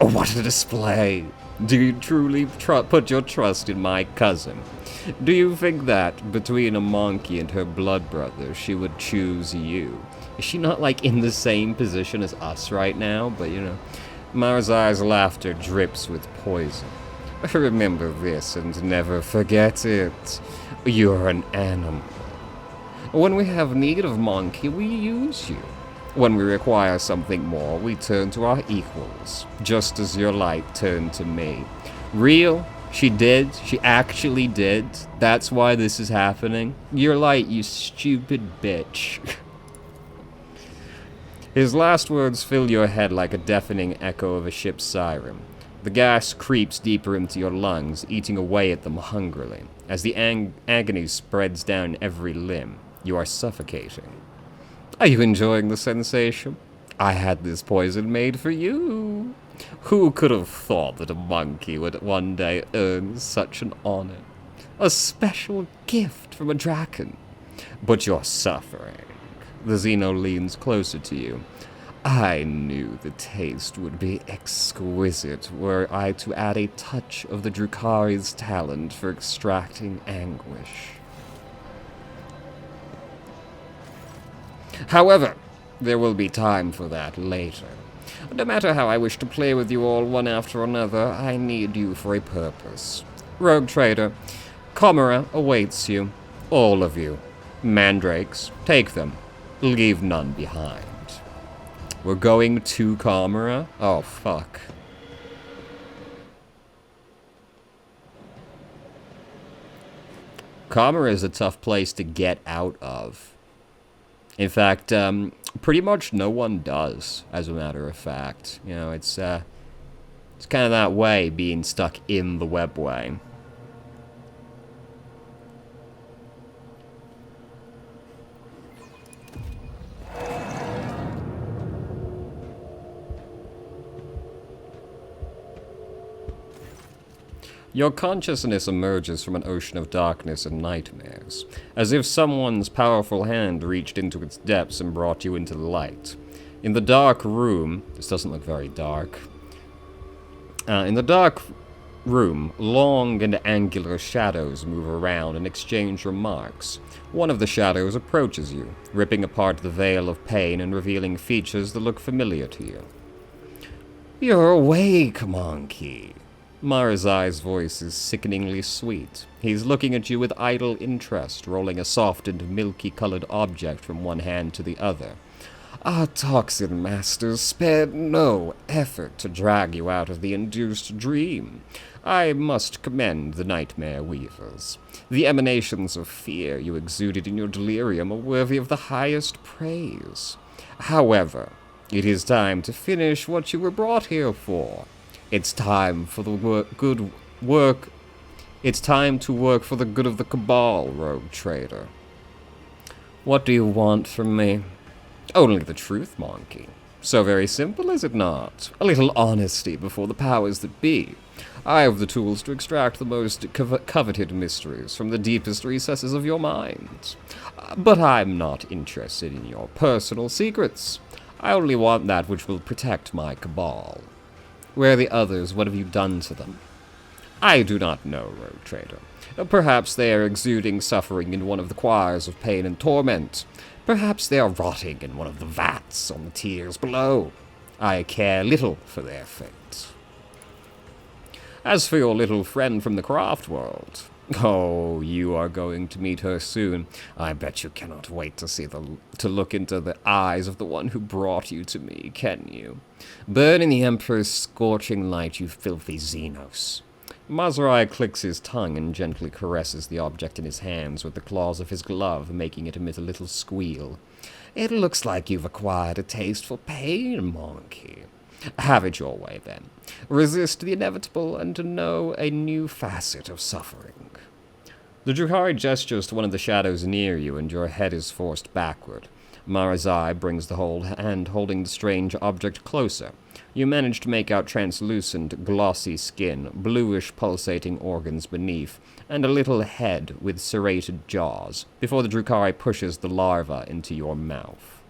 Oh, what a display. Do you truly put your trust in my cousin? Do you think that, between a monkey and her blood brother, she would choose you? Is she not, like, in the same position as us right now? But, you know, Marazai's laughter drips with poison. Remember this and never forget it. You're an animal. When we have need of monkey, we use you. When we require something more, we turn to our equals, just as your light turned to me. Real? She did? She actually did? That's why this is happening? Your light, you stupid bitch. His last words fill your head like a deafening echo of a ship's siren. The gas creeps deeper into your lungs, eating away at them hungrily. As the agony spreads down every limb, you are suffocating. Are you enjoying the sensation? I had this poison made for you. Who could have thought that a monkey would one day earn such an honor? A special gift from a Draken. But you're suffering. The Xeno leans closer to you. I knew the taste would be exquisite were I to add a touch of the Drukari's talent for extracting anguish. However, there will be time for that later. No matter how I wish to play with you all one after another, I need you for a purpose. Rogue Trader, Chimera awaits you. All of you. Mandrakes, take them. Leave none behind. We're going to Chimera? Oh, fuck. Chimera is a tough place to get out of. In fact, pretty much no one does, as a matter of fact. You know, it's kind of that way, being stuck in the webway. Your consciousness emerges from an ocean of darkness and nightmares, as if someone's powerful hand reached into its depths and brought you into the light. In the dark room, this doesn't look very dark. In the dark room, long and angular shadows move around and exchange remarks. One of the shadows approaches you, ripping apart the veil of pain and revealing features that look familiar to you. "You're awake, monkey." Marazai's voice is sickeningly sweet. He's looking at you with idle interest, rolling a soft and milky-colored object from one hand to the other. "Our toxin masters spared no effort to drag you out of the induced dream. I must commend the nightmare weavers. The emanations of fear you exuded in your delirium are worthy of the highest praise. However, it is time to finish what you were brought here for. It's time for the good work. It's time to work for the good of the Cabal, rogue trader." "What do you want from me?" "Only the truth, monkey. So very simple, is it not? A little honesty before the powers that be. I have the tools to extract the most coveted mysteries from the deepest recesses of your mind. But I'm not interested in your personal secrets. I only want that which will protect my Cabal. Where are the others? What have you done to them?" "I do not know, rogue trader. Perhaps they are exuding suffering in one of the choirs of pain and torment. Perhaps they are rotting in one of the vats on the tiers below. I care little for their fate. As for your little friend from the craft world, oh, you are going to meet her soon. I bet you cannot wait to look into the eyes of the one who brought you to me, can you? Burn in the Emperor's scorching light, you filthy Xenos." Mazarai clicks his tongue and gently caresses the object in his hands with the claws of his glove, making it emit a little squeal. "It looks like you've acquired a taste for pain, monkey. Have it your way, then. Resist the inevitable and to know a new facet of suffering." The Drukhari gestures to one of the shadows near you, and your head is forced backward. Marazai brings the whole hand holding the strange object closer. You manage to make out translucent, glossy skin, bluish pulsating organs beneath, and a little head with serrated jaws, before the Drukhari pushes the larva into your mouth.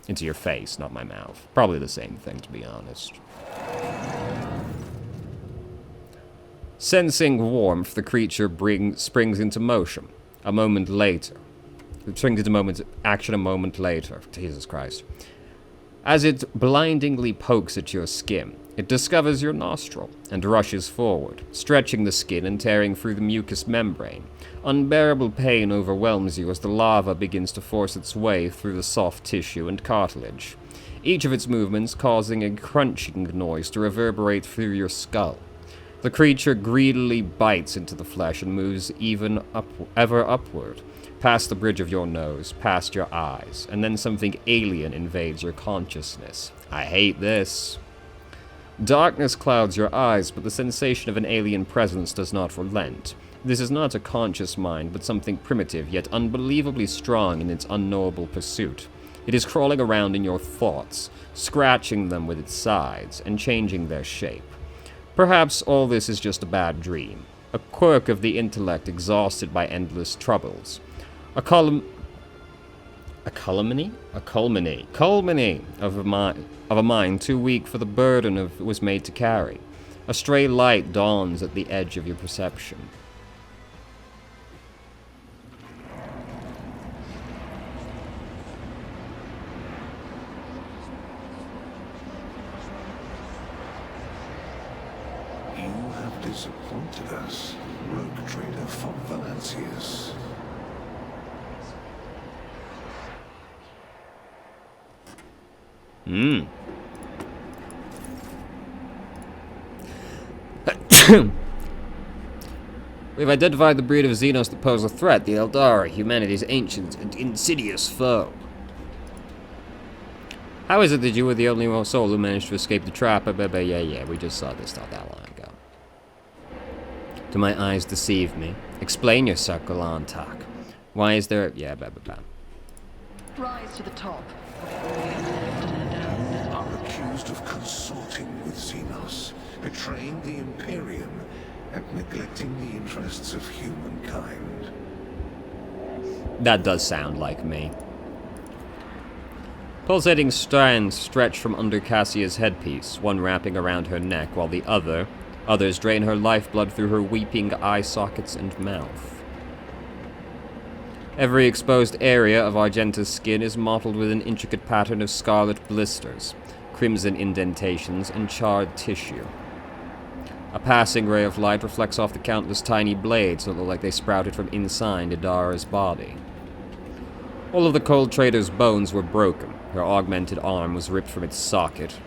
Into your face, not my mouth. Probably the same thing, to be honest. Sensing warmth, the creature springs into motion. A moment later. It springs into action a moment later. Jesus Christ. As it blindingly pokes at your skin, it discovers your nostril and rushes forward, stretching the skin and tearing through the mucous membrane. Unbearable pain overwhelms you as the larva begins to force its way through the soft tissue and cartilage, each of its movements causing a crunching noise to reverberate through your skull. The creature greedily bites into the flesh and moves ever upward, past the bridge of your nose, past your eyes, and then something alien invades your consciousness. I hate this. Darkness clouds your eyes, but the sensation of an alien presence does not relent. This is not a conscious mind, but something primitive, yet unbelievably strong in its unknowable pursuit. It is crawling around in your thoughts, scratching them with its sides, and changing their shape. Perhaps all this is just a bad dream, a quirk of the intellect exhausted by endless troubles. A culminate of a mind too weak for the burden it was made to carry. A stray light dawns at the edge of your perception. You have disappointed us, rogue trader von Valancius. We've identified the breed of Xenos that pose a threat, the Eldari, humanity's ancient and insidious foe. How is it that you were the only soul who managed to escape the trap? Yeah, we just saw this not that long ago. Do my eyes deceive me? Explain yourself, Galantak. Why is there... Yeah, Rise to the top. Are accused of consorting with Xenos, betraying the Imperium, and neglecting the interests of humankind. That does sound like me. Pulsating strands stretch from under Cassia's headpiece, one wrapping around her neck, while the other, Others drain her lifeblood through her weeping eye sockets and mouth. Every exposed area of Argenta's skin is mottled with an intricate pattern of scarlet blisters, crimson indentations, and charred tissue. A passing ray of light reflects off the countless tiny blades that look like they sprouted from inside Idara's body. All of the Cold Trader's bones were broken. Her augmented arm was ripped from its socket,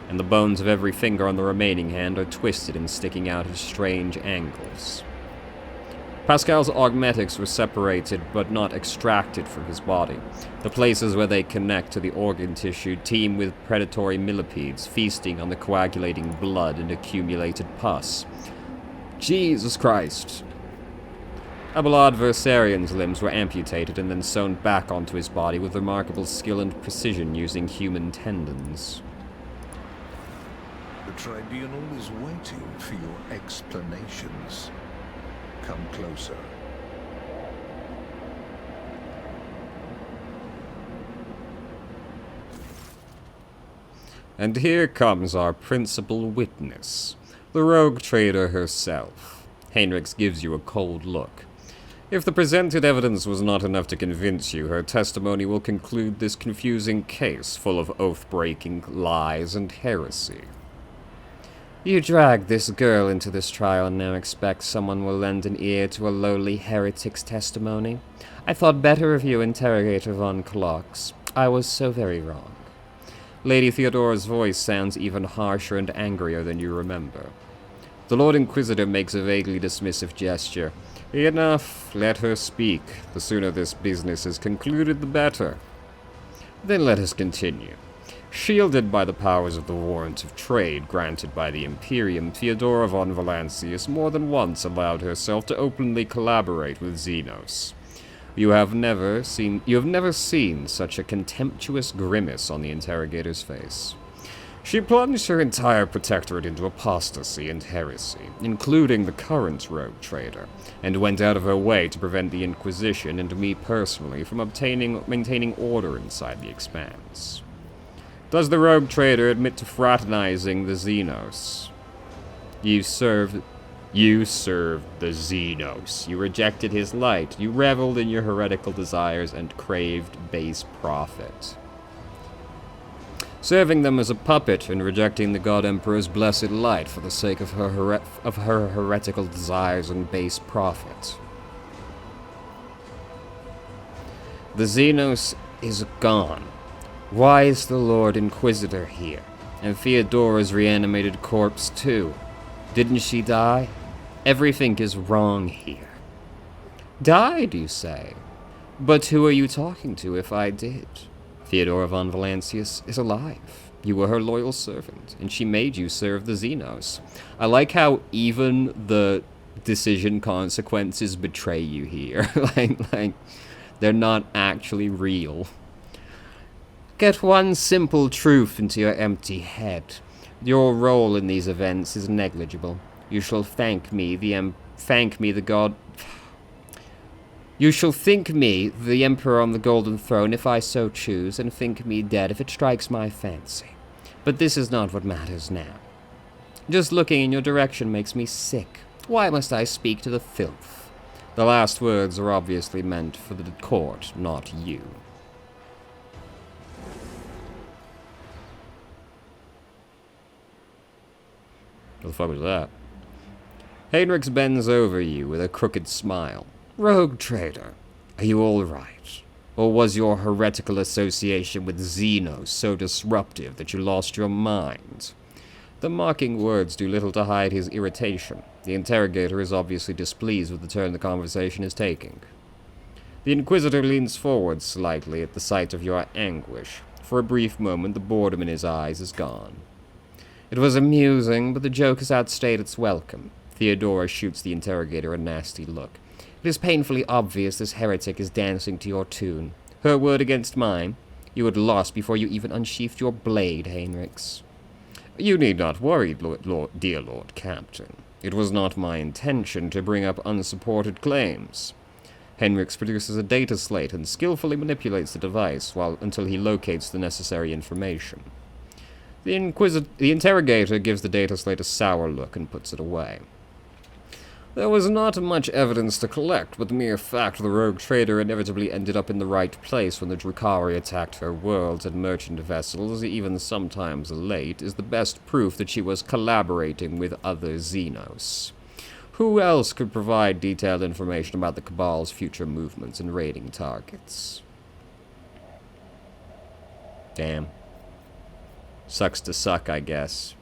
and the bones of every finger on the remaining hand are twisted and sticking out at strange angles. Pascal's augmetics were separated but not extracted from his body. The places where they connect to the organ tissue teem with predatory millipedes feasting on the coagulating blood and accumulated pus. Jesus Christ! Abelard Versarian's limbs were amputated and then sewn back onto his body with remarkable skill and precision using human tendons. The Tribunal is waiting for your explanations. Come closer. And here comes our principal witness, the rogue trader herself. Heinrichs gives you a cold look. If the presented evidence was not enough to convince you, her testimony will conclude this confusing case full of oath-breaking lies and heresy. You dragged this girl into this trial and now expect someone will lend an ear to a lowly heretic's testimony? I thought better of you, Interrogator von Klocks. I was so very wrong. Lady Theodora's voice sounds even harsher and angrier than you remember. The Lord Inquisitor makes a vaguely dismissive gesture. Enough, let her speak. The sooner this business is concluded, the better. Then let us continue. Shielded by the powers of the warrant of trade granted by the Imperium, Theodora von Valancius more than once allowed herself to openly collaborate with Xenos. You have never seen such a contemptuous grimace on the interrogator's face. She plunged her entire protectorate into apostasy and heresy, including the current rogue trader, and went out of her way to prevent the Inquisition and me personally from maintaining order inside the Expanse. Does the rogue trader admit to fraternizing the Xenos? You served the Xenos. You rejected his light. You reveled in your heretical desires and craved base profit. Serving them as a puppet and rejecting the God Emperor's blessed light for the sake of her heretical desires and base profit. The Xenos is gone. Why is the Lord Inquisitor here? And Theodora's reanimated corpse too. Didn't she die? Everything is wrong here. Died, you say? But who are you talking to if I did? Theodora von Valancius is alive. You were her loyal servant, and she made you serve the Xenos. I like how even the decision consequences betray you here. like, they're not actually real. Get one simple truth into your empty head. Your role in these events is negligible. You shall thank me, the god... You shall think me the Emperor on the Golden Throne if I so choose, and think me dead if it strikes my fancy. But this is not what matters now. Just looking in your direction makes me sick. Why must I speak to the filth? The last words are obviously meant for the court, not you. What the fuck was that? Heinrichs bends over you with a crooked smile. Rogue trader, are you all right? Or was your heretical association with Xenos so disruptive that you lost your mind? The mocking words do little to hide his irritation. The interrogator is obviously displeased with the turn the conversation is taking. The Inquisitor leans forward slightly at the sight of your anguish. For a brief moment, the boredom in his eyes is gone. It was amusing, but the joke has outstayed its welcome. Theodora shoots the interrogator a nasty look. It is painfully obvious this heretic is dancing to your tune. Her word against mine. You had lost before you even unsheathed your blade, Heinrichs. You need not worry, dear Lord Captain. It was not my intention to bring up unsupported claims. Heinrichs produces a data slate and skillfully manipulates the device until he locates the necessary information. The interrogator gives the data slate a sour look and puts it away. There was not much evidence to collect, but the mere fact the rogue trader inevitably ended up in the right place when the Drukhari attacked her worlds and merchant vessels, even sometimes late, is the best proof that she was collaborating with other Xenos. Who else could provide detailed information about the Cabal's future movements and raiding targets? Damn. Sucks to suck, I guess.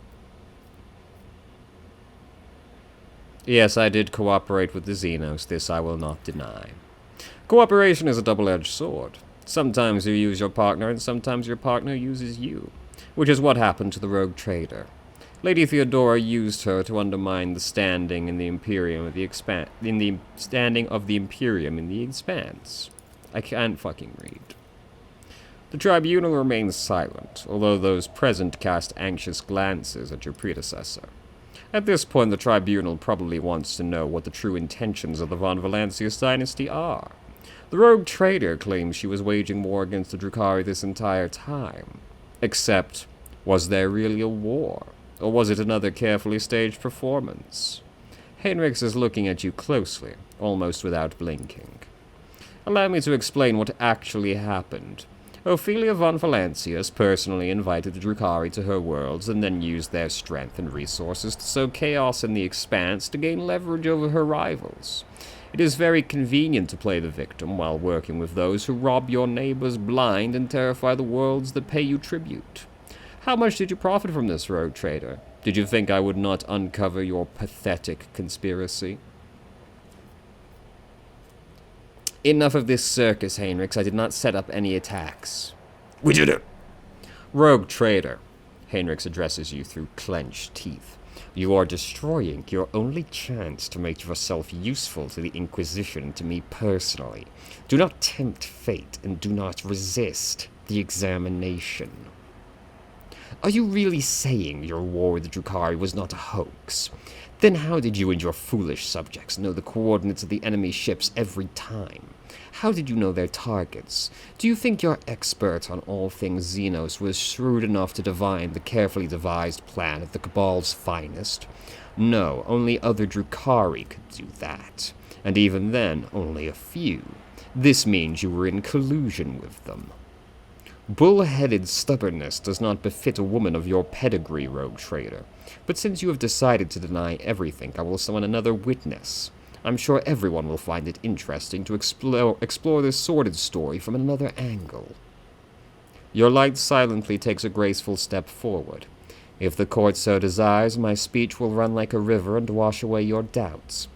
Yes, I did cooperate with the Xenos, this I will not deny. Cooperation is a double-edged sword. Sometimes you use your partner, and sometimes your partner uses you, which is what happened to the rogue trader. Lady Theodora used her to undermine the standing in the Imperium of the Imperium in the Expanse. I can't fucking read. The tribunal remains silent, although those present cast anxious glances at your predecessor. At this point, the tribunal probably wants to know what the true intentions of the Von Valancius dynasty are. The rogue trader claims she was waging war against the Drukhari this entire time. Except, was there really a war? Or was it another carefully staged performance? Heinrichs is looking at you closely, almost without blinking. Allow me to explain what actually happened. Ophelia von Valancius personally invited the Drukhari to her worlds and then used their strength and resources to sow chaos in the Expanse to gain leverage over her rivals. It is very convenient to play the victim while working with those who rob your neighbors blind and terrify the worlds that pay you tribute. How much did you profit from this, rogue trader? Did you think I would not uncover your pathetic conspiracy? Enough of this circus, Heinrichs. I did not set up any attacks. We did it! Rogue trader. Heinrichs addresses you through clenched teeth. You are destroying your only chance to make yourself useful to the Inquisition and to me personally. Do not tempt fate and do not resist the examination. Are you really saying your war with the Drukhari was not a hoax? Then how did you and your foolish subjects know the coordinates of the enemy ships every time? How did you know their targets? Do you think your expert on all things Xenos was shrewd enough to divine the carefully devised plan of the Cabal's finest? No, only other Drukhari could do that. And even then, only a few. This means you were in collusion with them. Bull-headed stubbornness does not befit a woman of your pedigree, rogue trader. But since you have decided to deny everything, I will summon another witness. I'm sure everyone will find it interesting to explore this sordid story from another angle. Your light silently takes a graceful step forward. If the court so desires, my speech will run like a river and wash away your doubts.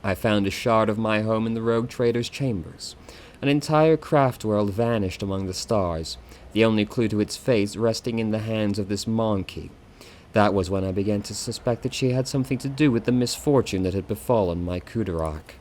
I found a shard of my home in the rogue trader's chambers. An entire craft world vanished among the stars, the only clue to its fate resting in the hands of this monkey. That was when I began to suspect that she had something to do with the misfortune that had befallen my Kudarak.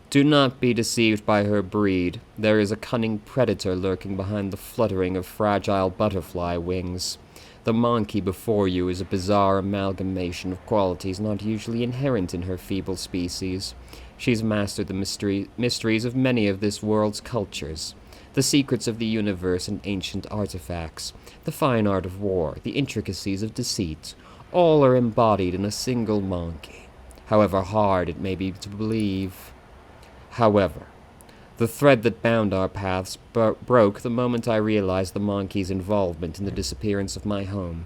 Do not be deceived by her breed. There is a cunning predator lurking behind the fluttering of fragile butterfly wings. The monkey before you is a bizarre amalgamation of qualities not usually inherent in her feeble species. She's mastered the mysteries of many of this world's cultures, the secrets of the universe and ancient artifacts, the fine art of war, the intricacies of deceit. All are embodied in a single monkey, however hard it may be to believe. However, the thread that bound our paths broke the moment I realized the monkey's involvement in the disappearance of my home.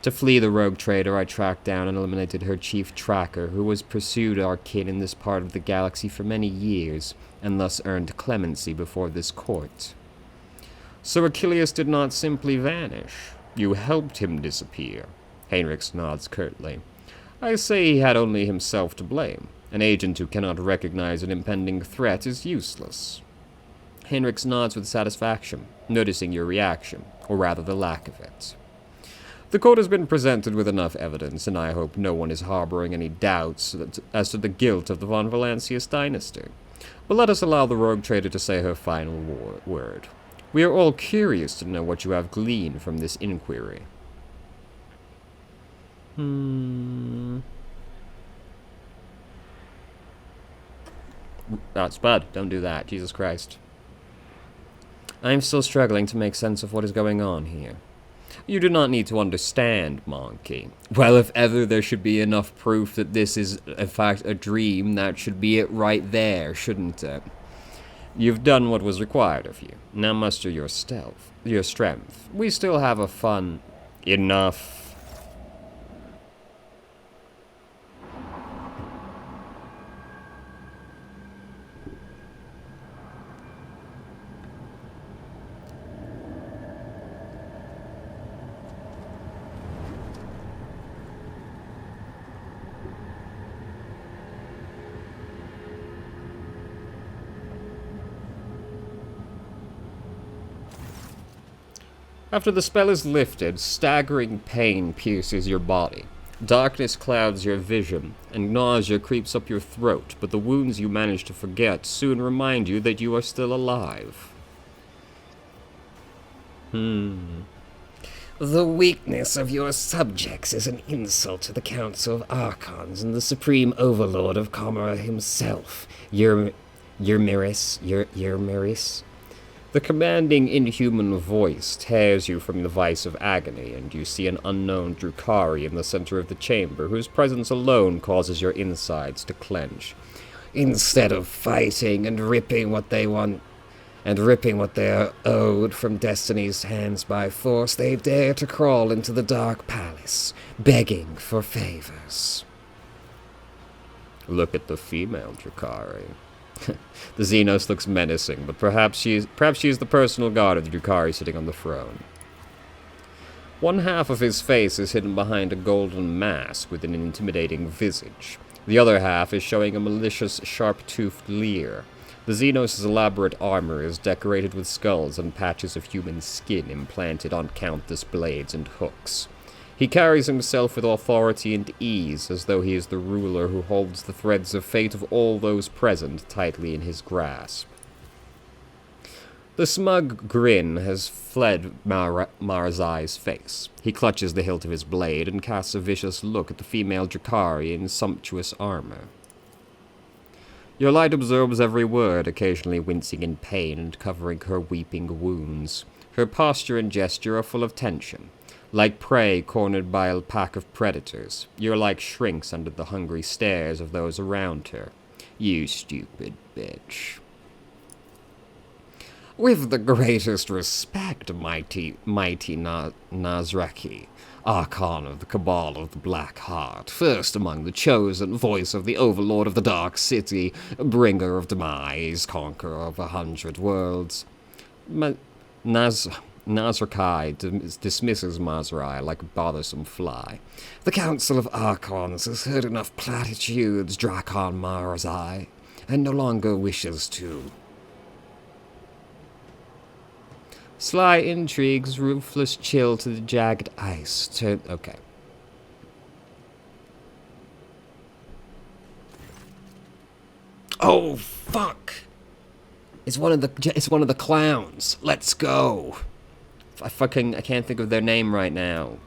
To flee the rogue trader, I tracked down and eliminated her chief tracker, who has pursued our kin in this part of the galaxy for many years, and thus earned clemency before this court. So Achilles did not simply vanish. You helped him disappear. Heinrichs nods curtly. I say he had only himself to blame. An agent who cannot recognize an impending threat is useless. Heinrichs nods with satisfaction, noticing your reaction, or rather the lack of it. The court has been presented with enough evidence, and I hope no one is harboring any doubts as to the guilt of the Von Valancius dynasty. But let us allow the rogue trader to say her final word. We are all curious to know what you have gleaned from this inquiry. That's bad. Don't do that. Jesus Christ. I am still struggling to make sense of what is going on here. You do not need to understand, Monkey. Well, if ever there should be enough proof that this is, in fact, a dream, that should be it right there, shouldn't it? You've done what was required of you. Now muster your strength. We still have a fun... Enough. After the spell is lifted, staggering pain pierces your body. Darkness clouds your vision, and nausea creeps up your throat, but the wounds you manage to forget soon remind you that you are still alive. The weakness of your subjects is an insult to the Council of Archons and the Supreme Overlord of Comera himself, Yermiris. The commanding, inhuman voice tears you from the vice of agony, and you see an unknown Drukhari in the center of the chamber, whose presence alone causes your insides to clench. Instead of fighting and ripping what they want, and ripping what they are owed from Destiny's hands by force, they dare to crawl into the Dark Palace, begging for favors. Look at the female Drukhari. The Xenos looks menacing, but perhaps she is the personal guard of the Drukhari sitting on the throne. One half of his face is hidden behind a golden mask with an intimidating visage. The other half is showing a malicious, sharp-toothed leer. The Xenos' elaborate armor is decorated with skulls and patches of human skin implanted on countless blades and hooks. He carries himself with authority and ease, as though he is the ruler who holds the threads of fate of all those present tightly in his grasp. The smug grin has fled Marzai's face. He clutches the hilt of his blade and casts a vicious look at the female Drukhari in sumptuous armor. Your light absorbs every word, occasionally wincing in pain and covering her weeping wounds. Her posture and gesture are full of tension. Like prey cornered by a pack of predators, you're like shrinks under the hungry stares of those around her. You stupid bitch. With the greatest respect, mighty Nazraki, Archon of the Cabal of the Black Heart, first among the chosen, voice of the Overlord of the Dark City, bringer of demise, conqueror of 100 worlds. Nazrakai dismisses Mazrai like a bothersome fly. The Council of Archons has heard enough platitudes, Drakon Marzai, and no longer wishes to. Sly intrigues, ruthless chill to the jagged ice. Okay. Oh, fuck! It's one of the clowns. Let's go. I can't think of their name right now.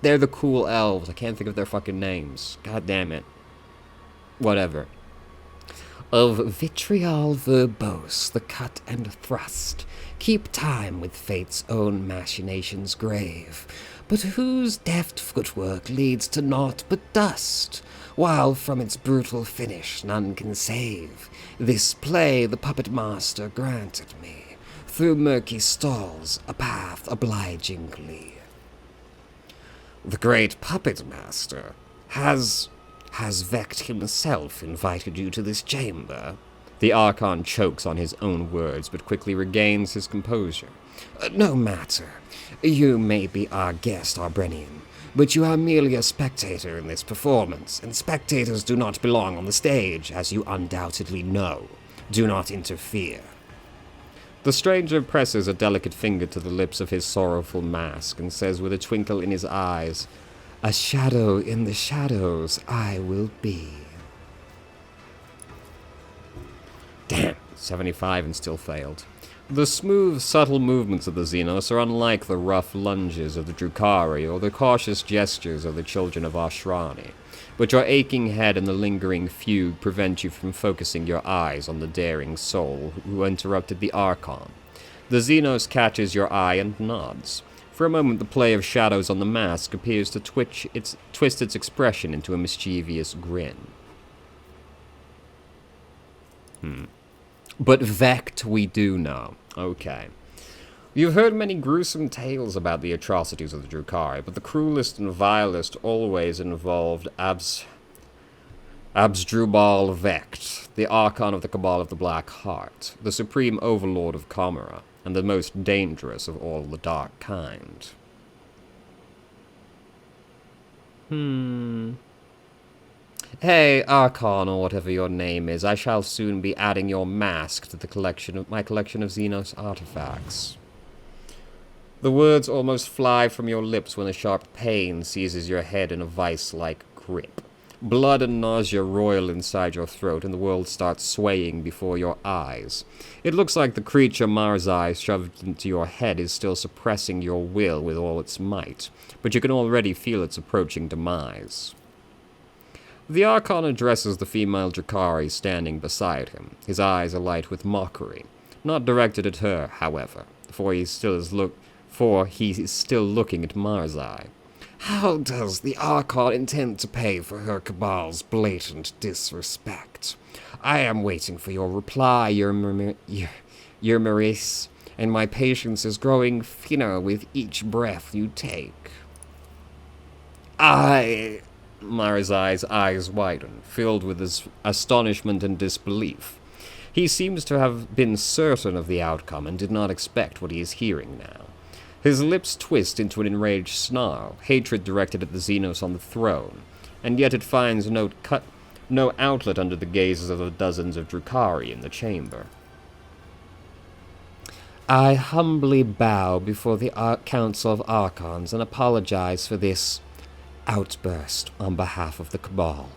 They're the cool elves. I can't think of their fucking names. God damn it. Whatever. Of vitriol verbose, the cut and thrust, keep time with fate's own machinations grave, but whose deft footwork leads to naught but dust, while from its brutal finish none can save. This play the puppet master granted me, through murky stalls, a path obligingly. The great puppet master has Vect himself invited you to this chamber? The Archon chokes on his own words, but quickly regains his composure. No matter. You may be our guest, Arbrenian, but you are merely a spectator in this performance, and spectators do not belong on the stage, as you undoubtedly know. Do not interfere. The stranger presses a delicate finger to the lips of his sorrowful mask and says with a twinkle in his eyes, "A shadow in the shadows I will be." Damn, 75 and still failed. The smooth, subtle movements of the Xenos are unlike the rough lunges of the Drukhari or the cautious gestures of the children of Ashrani, but your aching head and the lingering fugue prevent you from focusing your eyes on the daring soul who interrupted the Archon. The Xenos catches your eye and nods. For a moment, the play of shadows on the mask appears to twist its expression into a mischievous grin. But Vect we do know. Okay. You've heard many gruesome tales about the atrocities of the Drukhari, but the cruelest and vilest always involved Absdrubal Vect, the Archon of the Cabal of the Black Heart, the supreme overlord of Comera, and the most dangerous of all the dark kind. Hey, Archon, or whatever your name is, I shall soon be adding your mask to my collection of Xenos artifacts. The words almost fly from your lips when a sharp pain seizes your head in a vice-like grip. Blood and nausea roil inside your throat, and the world starts swaying before your eyes. It looks like the creature Marzai shoved into your head is still suppressing your will with all its might, but you can already feel its approaching demise. The Archon addresses the female Drukhari standing beside him, his eyes alight with mockery. Not directed at her, however, for he is still looking at Marzai. How does the Archon intend to pay for her Cabal's blatant disrespect? I am waiting for your reply, Yermaris, and my patience is growing thinner with each breath you take. Marzai's eyes widen, filled with astonishment and disbelief. He seems to have been certain of the outcome and did not expect what he is hearing now. His lips twist into an enraged snarl, hatred directed at the Xenos on the throne, and yet it finds no outlet under the gazes of the dozens of Drukhari in the chamber. I humbly bow before the Council of Archons and apologize for this outburst on behalf of the Cabal.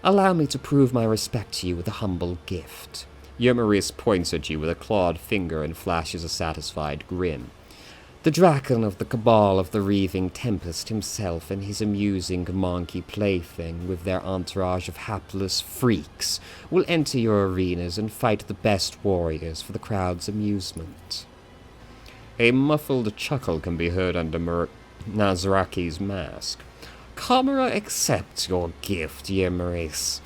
Allow me to prove my respect to you with a humble gift. Yermaris points at you with a clawed finger and flashes a satisfied grin. The Draken of the Cabal of the Reaving Tempest himself and his amusing monkey plaything with their entourage of hapless freaks will enter your arenas and fight the best warriors for the crowd's amusement. A muffled chuckle can be heard under Nazraki's mask. Comera accepts your gift, Yermaris.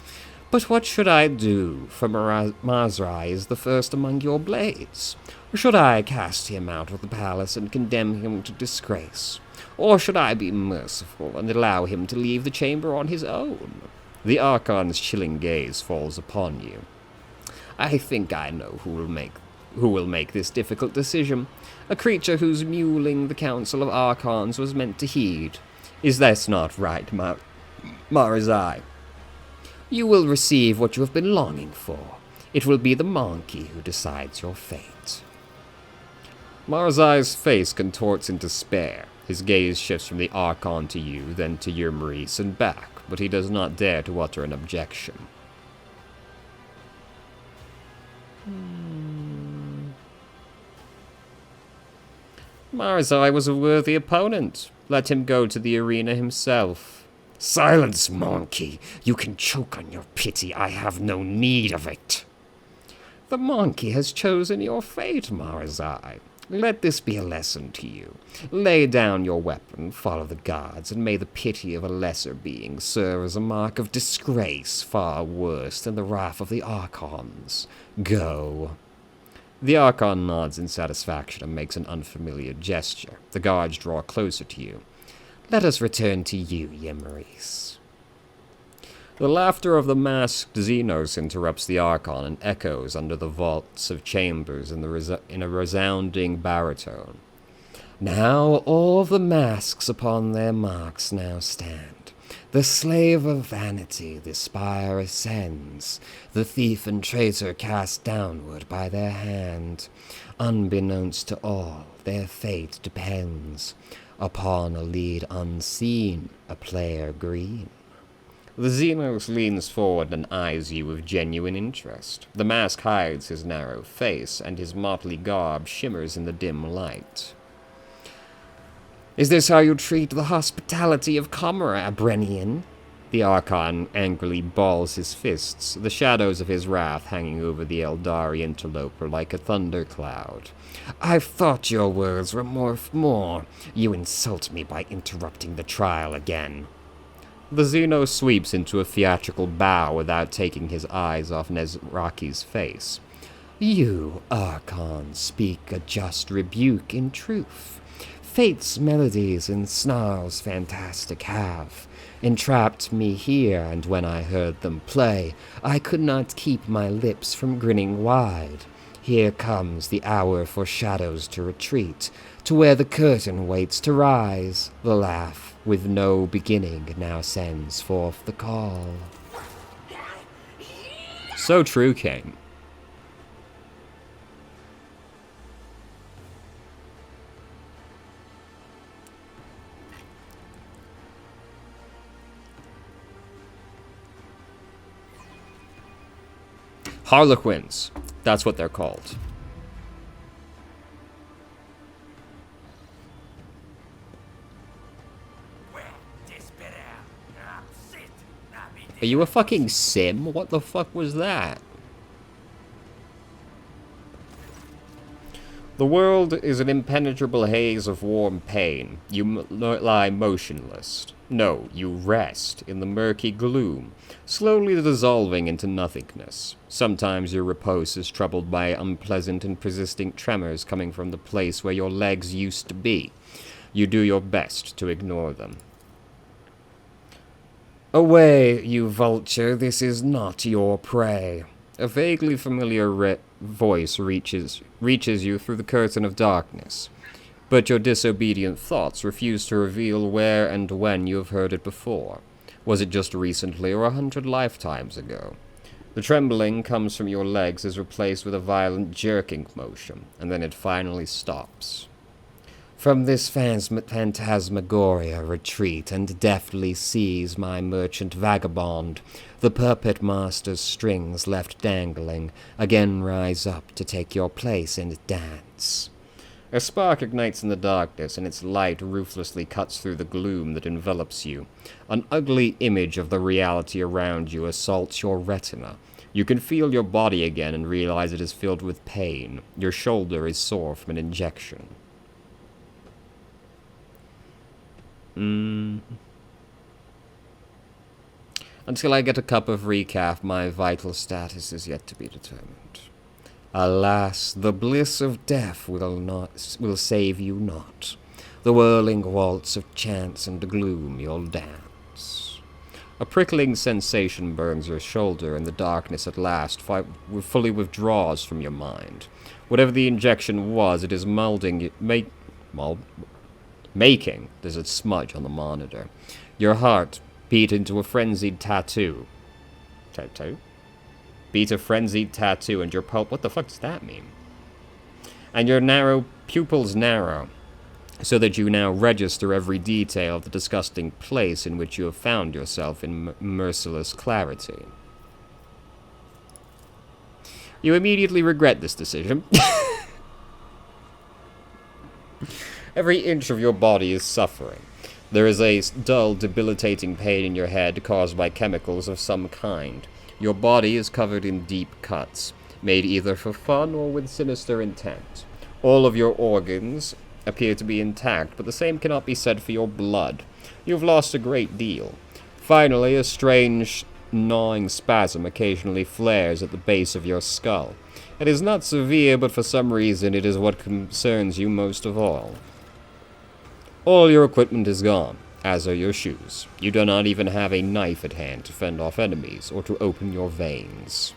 But what should I do, for Mazrai is the first among your blades? Or should I cast him out of the palace and condemn him to disgrace? Or should I be merciful and allow him to leave the chamber on his own? The Archon's chilling gaze falls upon you. I think I know who will make this difficult decision. A creature whose mewling the Council of Archons was meant to heed. Is this not right, Marzai? You will receive what you have been longing for. It will be the monkey who decides your fate. Marzai's face contorts in despair. His gaze shifts from the Archon to you, then to Yermaris and back, but he does not dare to utter an objection. Marzai was a worthy opponent. Let him go to the arena himself. Silence, monkey! You can choke on your pity. I have no need of it. The monkey has chosen your fate, Marzai. Let this be a lesson to you. Lay down your weapon, follow the gods, and may the pity of a lesser being serve as a mark of disgrace far worse than the wrath of the Archons. Go. The Archon nods in satisfaction and makes an unfamiliar gesture. The guards draw closer to you. Let us return to you, Yermaris. The laughter of the masked Xenos interrupts the Archon and echoes under the vaults of chambers in a resounding baritone. Now all the masks upon their marks now stand. The slave of vanity the spire ascends, the thief and traitor cast downward by their hand. Unbeknownst to all, their fate depends upon a lead unseen, a player green. The Xenos leans forward and eyes you with genuine interest. The mask hides his narrow face, and his motley garb shimmers in the dim light. Is this how you treat the hospitality of Comera, Abrenian? The Archon angrily balls his fists, the shadows of his wrath hanging over the Eldari interloper like a thundercloud. I thought your words were more. You insult me by interrupting the trial again. The Xeno sweeps into a theatrical bow without taking his eyes off Nezraki's face. You, Archon, speak a just rebuke in truth. Fate's melodies and snarls fantastic have entrapped me here, and when I heard them play, I could not keep my lips from grinning wide. Here comes the hour for shadows to retreat, to where the curtain waits to rise. The laugh, with no beginning, now sends forth the call. So true, King. Harlequins. That's what they're called. Are you a fucking sim? What the fuck was that? The world is an impenetrable haze of warm pain. You lie motionless. No, you rest in the murky gloom, slowly dissolving into nothingness. Sometimes your repose is troubled by unpleasant and persistent tremors coming from the place where your legs used to be. You do your best to ignore them. Away, you vulture, this is not your prey. A vaguely familiar voice reaches you through the curtain of darkness, but your disobedient thoughts refuse to reveal where and when you have heard it before. Was it just recently or 100 lifetimes ago? The trembling comes from your legs is replaced with a violent jerking motion, and then it finally stops. From this phantasmagoria retreat and deftly seize my merchant vagabond. The puppet master's strings left dangling again rise up to take your place and dance. A spark ignites in the darkness, and its light ruthlessly cuts through the gloom that envelops you. An ugly image of the reality around you assaults your retina. You can feel your body again and realize it is filled with pain. Your shoulder is sore from an injection. Until I get a cup of recaf, my vital status is yet to be determined. Alas, the bliss of death will save you not. The whirling waltz of chance and gloom you'll dance. A prickling sensation burns your shoulder, and the darkness at last fully withdraws from your mind. Whatever the injection was, it is making, there's a smudge on the monitor. Your heart beat into a frenzied tattoo. Beat a frenzied tattoo, and your pulp. What the fuck does that mean? And your pupils narrow, so that you now register every detail of the disgusting place in which you have found yourself in merciless clarity. You immediately regret this decision. Every inch of your body is suffering. There is a dull, debilitating pain in your head caused by chemicals of some kind. Your body is covered in deep cuts, made either for fun or with sinister intent. All of your organs appear to be intact, but the same cannot be said for your blood. You have lost a great deal. Finally, a strange, gnawing spasm occasionally flares at the base of your skull. It is not severe, but for some reason it is what concerns you most of all. All your equipment is gone, as are your shoes. You do not even have a knife at hand to fend off enemies or to open your veins.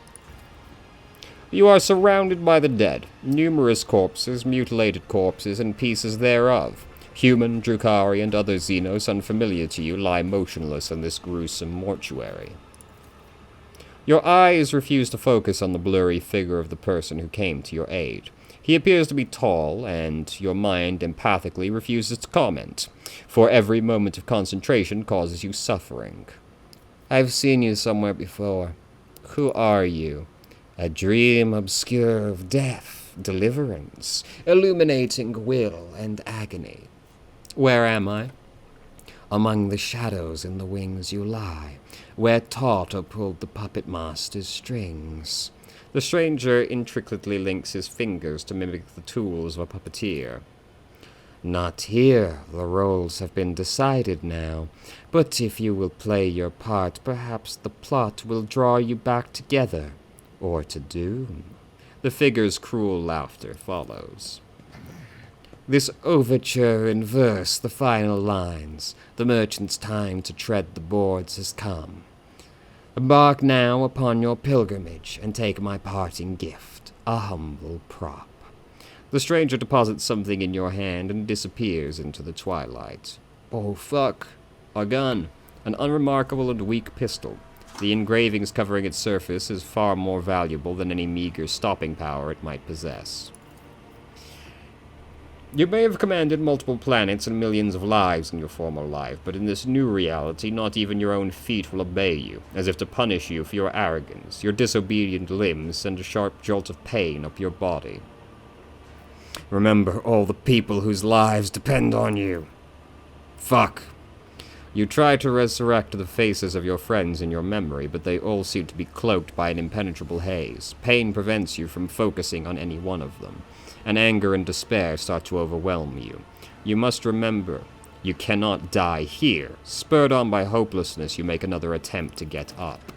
You are surrounded by the dead, numerous corpses, mutilated corpses, and pieces thereof. Human, Drukhari, and other Xenos unfamiliar to you lie motionless in this gruesome mortuary. Your eyes refuse to focus on the blurry figure of the person who came to your aid. He appears to be tall, and your mind empathically refuses to comment, for every moment of concentration causes you suffering. I've seen you somewhere before. Who are you? A dream obscure of death, deliverance, illuminating will and agony. Where am I? Among the shadows in the wings you lie, where Tartar pulled the puppet master's strings. The stranger intricately links his fingers to mimic the tools of a puppeteer. Not here, the roles have been decided now, but if you will play your part, perhaps the plot will draw you back together, or to doom. The figure's cruel laughter follows. This overture in verse, the final lines, the merchant's time to tread the boards has come. Embark now upon your pilgrimage, and take my parting gift, a humble prop. The stranger deposits something in your hand and disappears into the twilight. Oh, fuck. A gun. An unremarkable and weak pistol. The engravings covering its surface is far more valuable than any meager stopping power it might possess. You may have commanded multiple planets and millions of lives in your former life, but in this new reality, not even your own feet will obey you, as if to punish you for your arrogance. Your disobedient limbs send a sharp jolt of pain up your body. Remember all the people whose lives depend on you. Fuck. You try to resurrect the faces of your friends in your memory, but they all seem to be cloaked by an impenetrable haze. Pain prevents you from focusing on any one of them, and anger and despair start to overwhelm you. You must remember, you cannot die here. Spurred on by hopelessness, you make another attempt to get up.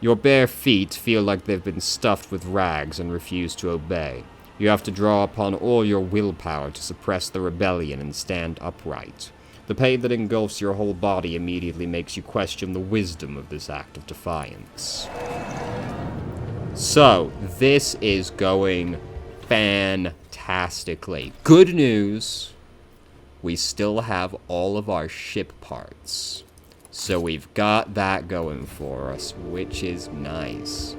Your bare feet feel like they've been stuffed with rags and refuse to obey. You have to draw upon all your willpower to suppress the rebellion and stand upright. The pain that engulfs your whole body immediately makes you question the wisdom of this act of defiance. So, this is going fantastically. Good news, we still have all of our ship parts. So we've got that going for us, which is nice.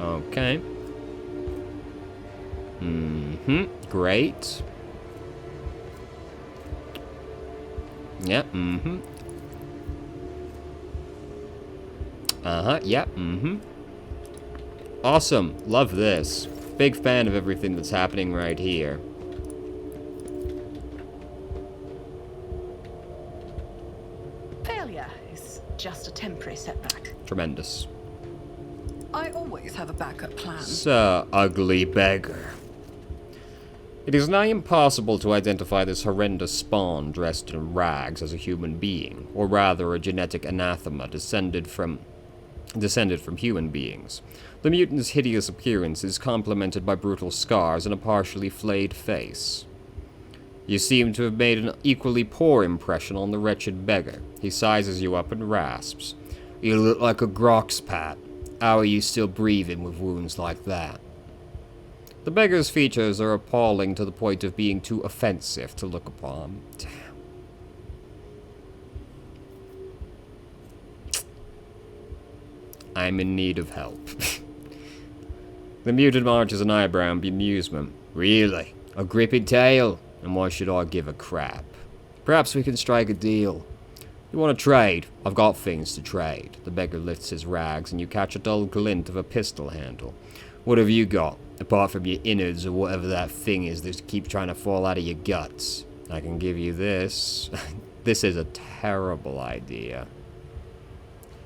Okay. Great. Yeah, yeah, Awesome. Love this. Big fan of everything that's happening right here. Failure is just a temporary setback. Tremendous. I always have a backup plan. Sir Ugly Beggar. It is nigh impossible to identify this horrendous spawn dressed in rags as a human being, or rather a genetic anathema descended from human beings. The mutant's hideous appearance is complemented by brutal scars and a partially flayed face. You seem to have made an equally poor impression on the wretched beggar. He sizes you up and rasps. You look like a grox pat. How are you still breathing with wounds like that? The beggar's features are appalling to the point of being too offensive to look upon. Damn. I'm in need of help. The mutant arches an eyebrow in bemusement. Really? A gripping tale? And why should I give a crap? Perhaps we can strike a deal. You want to trade? I've got things to trade. The beggar lifts his rags and you catch a dull glint of a pistol handle. What have you got? Apart from your innards or whatever that thing is that keeps trying to fall out of your guts. I can give you this. This is a terrible idea.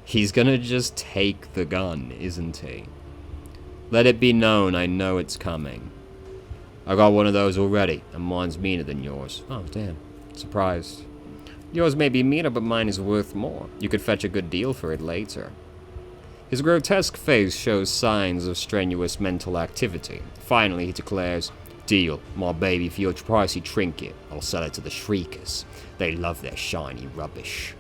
He's gonna just take the gun, isn't he? Let it be known I know it's coming. I got one of those already, and mine's meaner than yours. Oh, damn. Surprised. Yours may be meaner, but mine is worth more. You could fetch a good deal for it later. His grotesque face shows signs of strenuous mental activity. Finally, he declares, "Deal, my baby, for your pricey trinket. I'll sell it to the Shriekers. They love their shiny rubbish."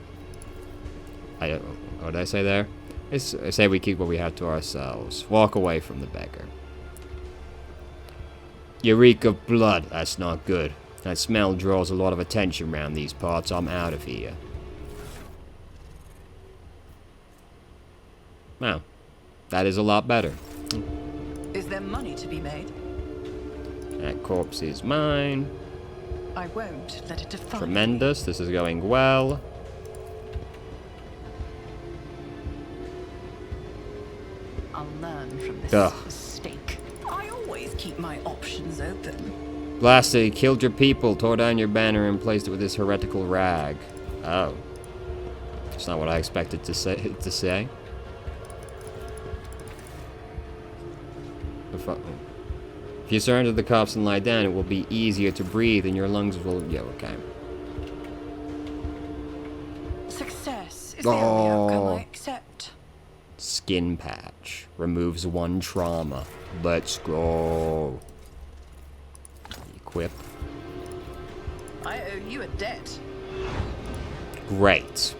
What did I say there? I say we keep what we have to ourselves. Walk away from the beggar. You reek of blood. That's not good. That smell draws a lot of attention around these parts. I'm out of here. Wow. That is a lot better. Is there money to be made? That corpse is mine. I won't let it define. Tremendous. This is going well. I'll learn from this Ugh. mistake. I always keep my options open. Blasted, he killed your people, tore down your banner, and placed it with his heretical rag. Oh. That's not what I expected to say. If you surrender to the cops and lie down, it will be easier to breathe and your lungs will... Yeah, okay. Success is the only outcome I accept. Skin patch. Removes 1 trauma. Let's go. Equip. I owe you a debt. Great.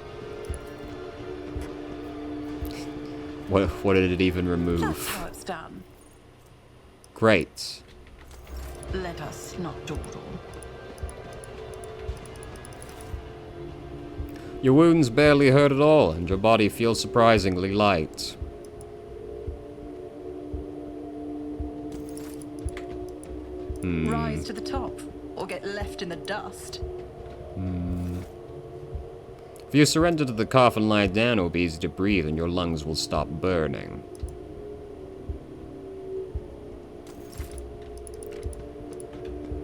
What did it even remove? That's how it's done. Great. Let us not dawdle. Your wounds barely hurt at all, and your body feels surprisingly light. Rise to the top, or get left in the dust. If you surrender to the cough and lie down, it will be easy to breathe, and your lungs will stop burning.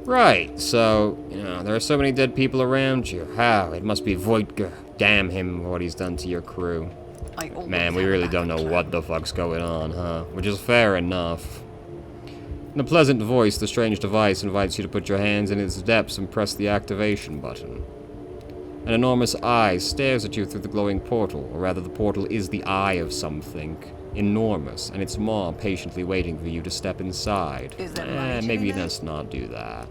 Right, so, you know, there are so many dead people around you. How? It must be Voidger. Damn him for what he's done to your crew. Man, we really don't know what the fuck's going on, huh? Which is fair enough. In a pleasant voice, the strange device invites you to put your hands in its depths and press the activation button. An enormous eye stares at you through the glowing portal, or rather the portal is the eye of something. Enormous, and its maw patiently waiting for you to step inside. Is that maybe let's not do that.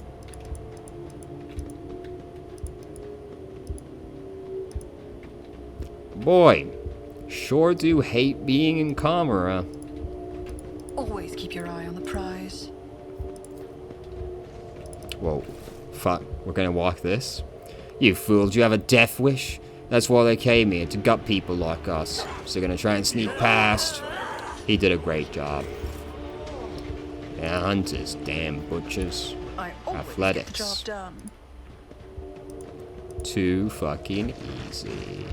Boy, sure do hate being in camera. Always keep your eye on the prize. Whoa, fuck, we're gonna walk this? You fools, you have a death wish? That's why they came here, to gut people like us. So they're gonna try and sneak past. He did a great job. Yeah, hunters, damn butchers. I always Athletics. get the job done. Too fucking easy.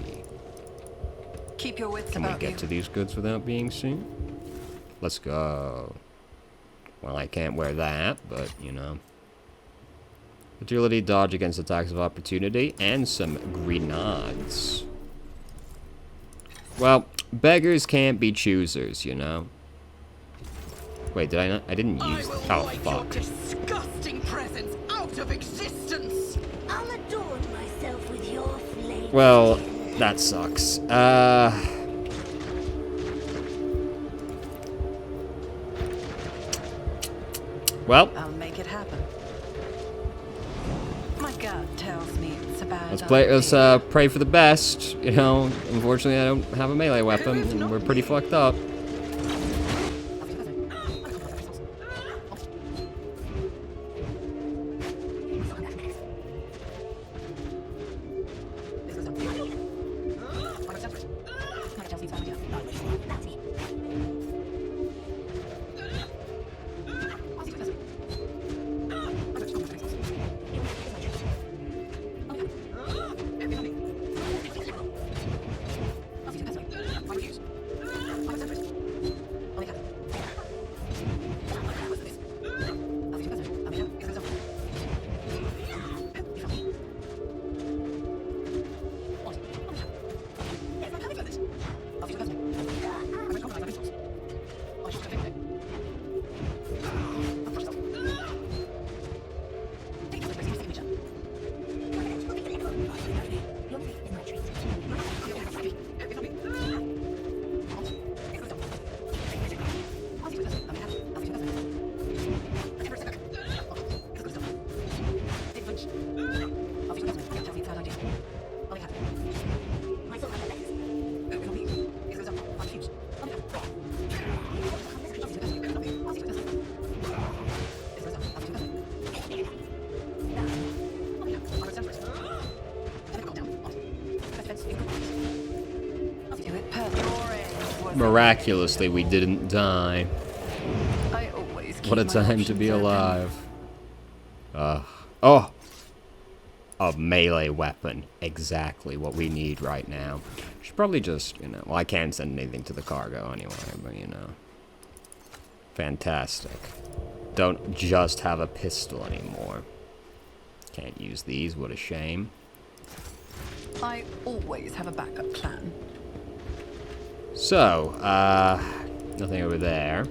Keep your wits Can we about get you. to these goods without being seen? Let's go. Well, I can't wear that, but, you know. Agility, dodge against attacks of opportunity, and some grenades. Well, beggars can't be choosers, you know. Wait, did I not? I didn't use... Oh, fuck. Disgusting presence out of existence. I'll adorn myself with your flame. Well, that sucks. Well, I'll make it happen. My gut tells me it's a bad let's pray for the best. You know, unfortunately I don't have a melee weapon, and we're pretty fucked up. Miraculously, we didn't die. I always keep What a my time to options be open. alive. Oh! A melee weapon. Exactly what we need right now. Should probably just, you know... Well, I can't send anything to the cargo anyway, but, you know. Fantastic. don't just have a pistol anymore. Can't use these, what a shame. I always have a backup plan. So, nothing over there.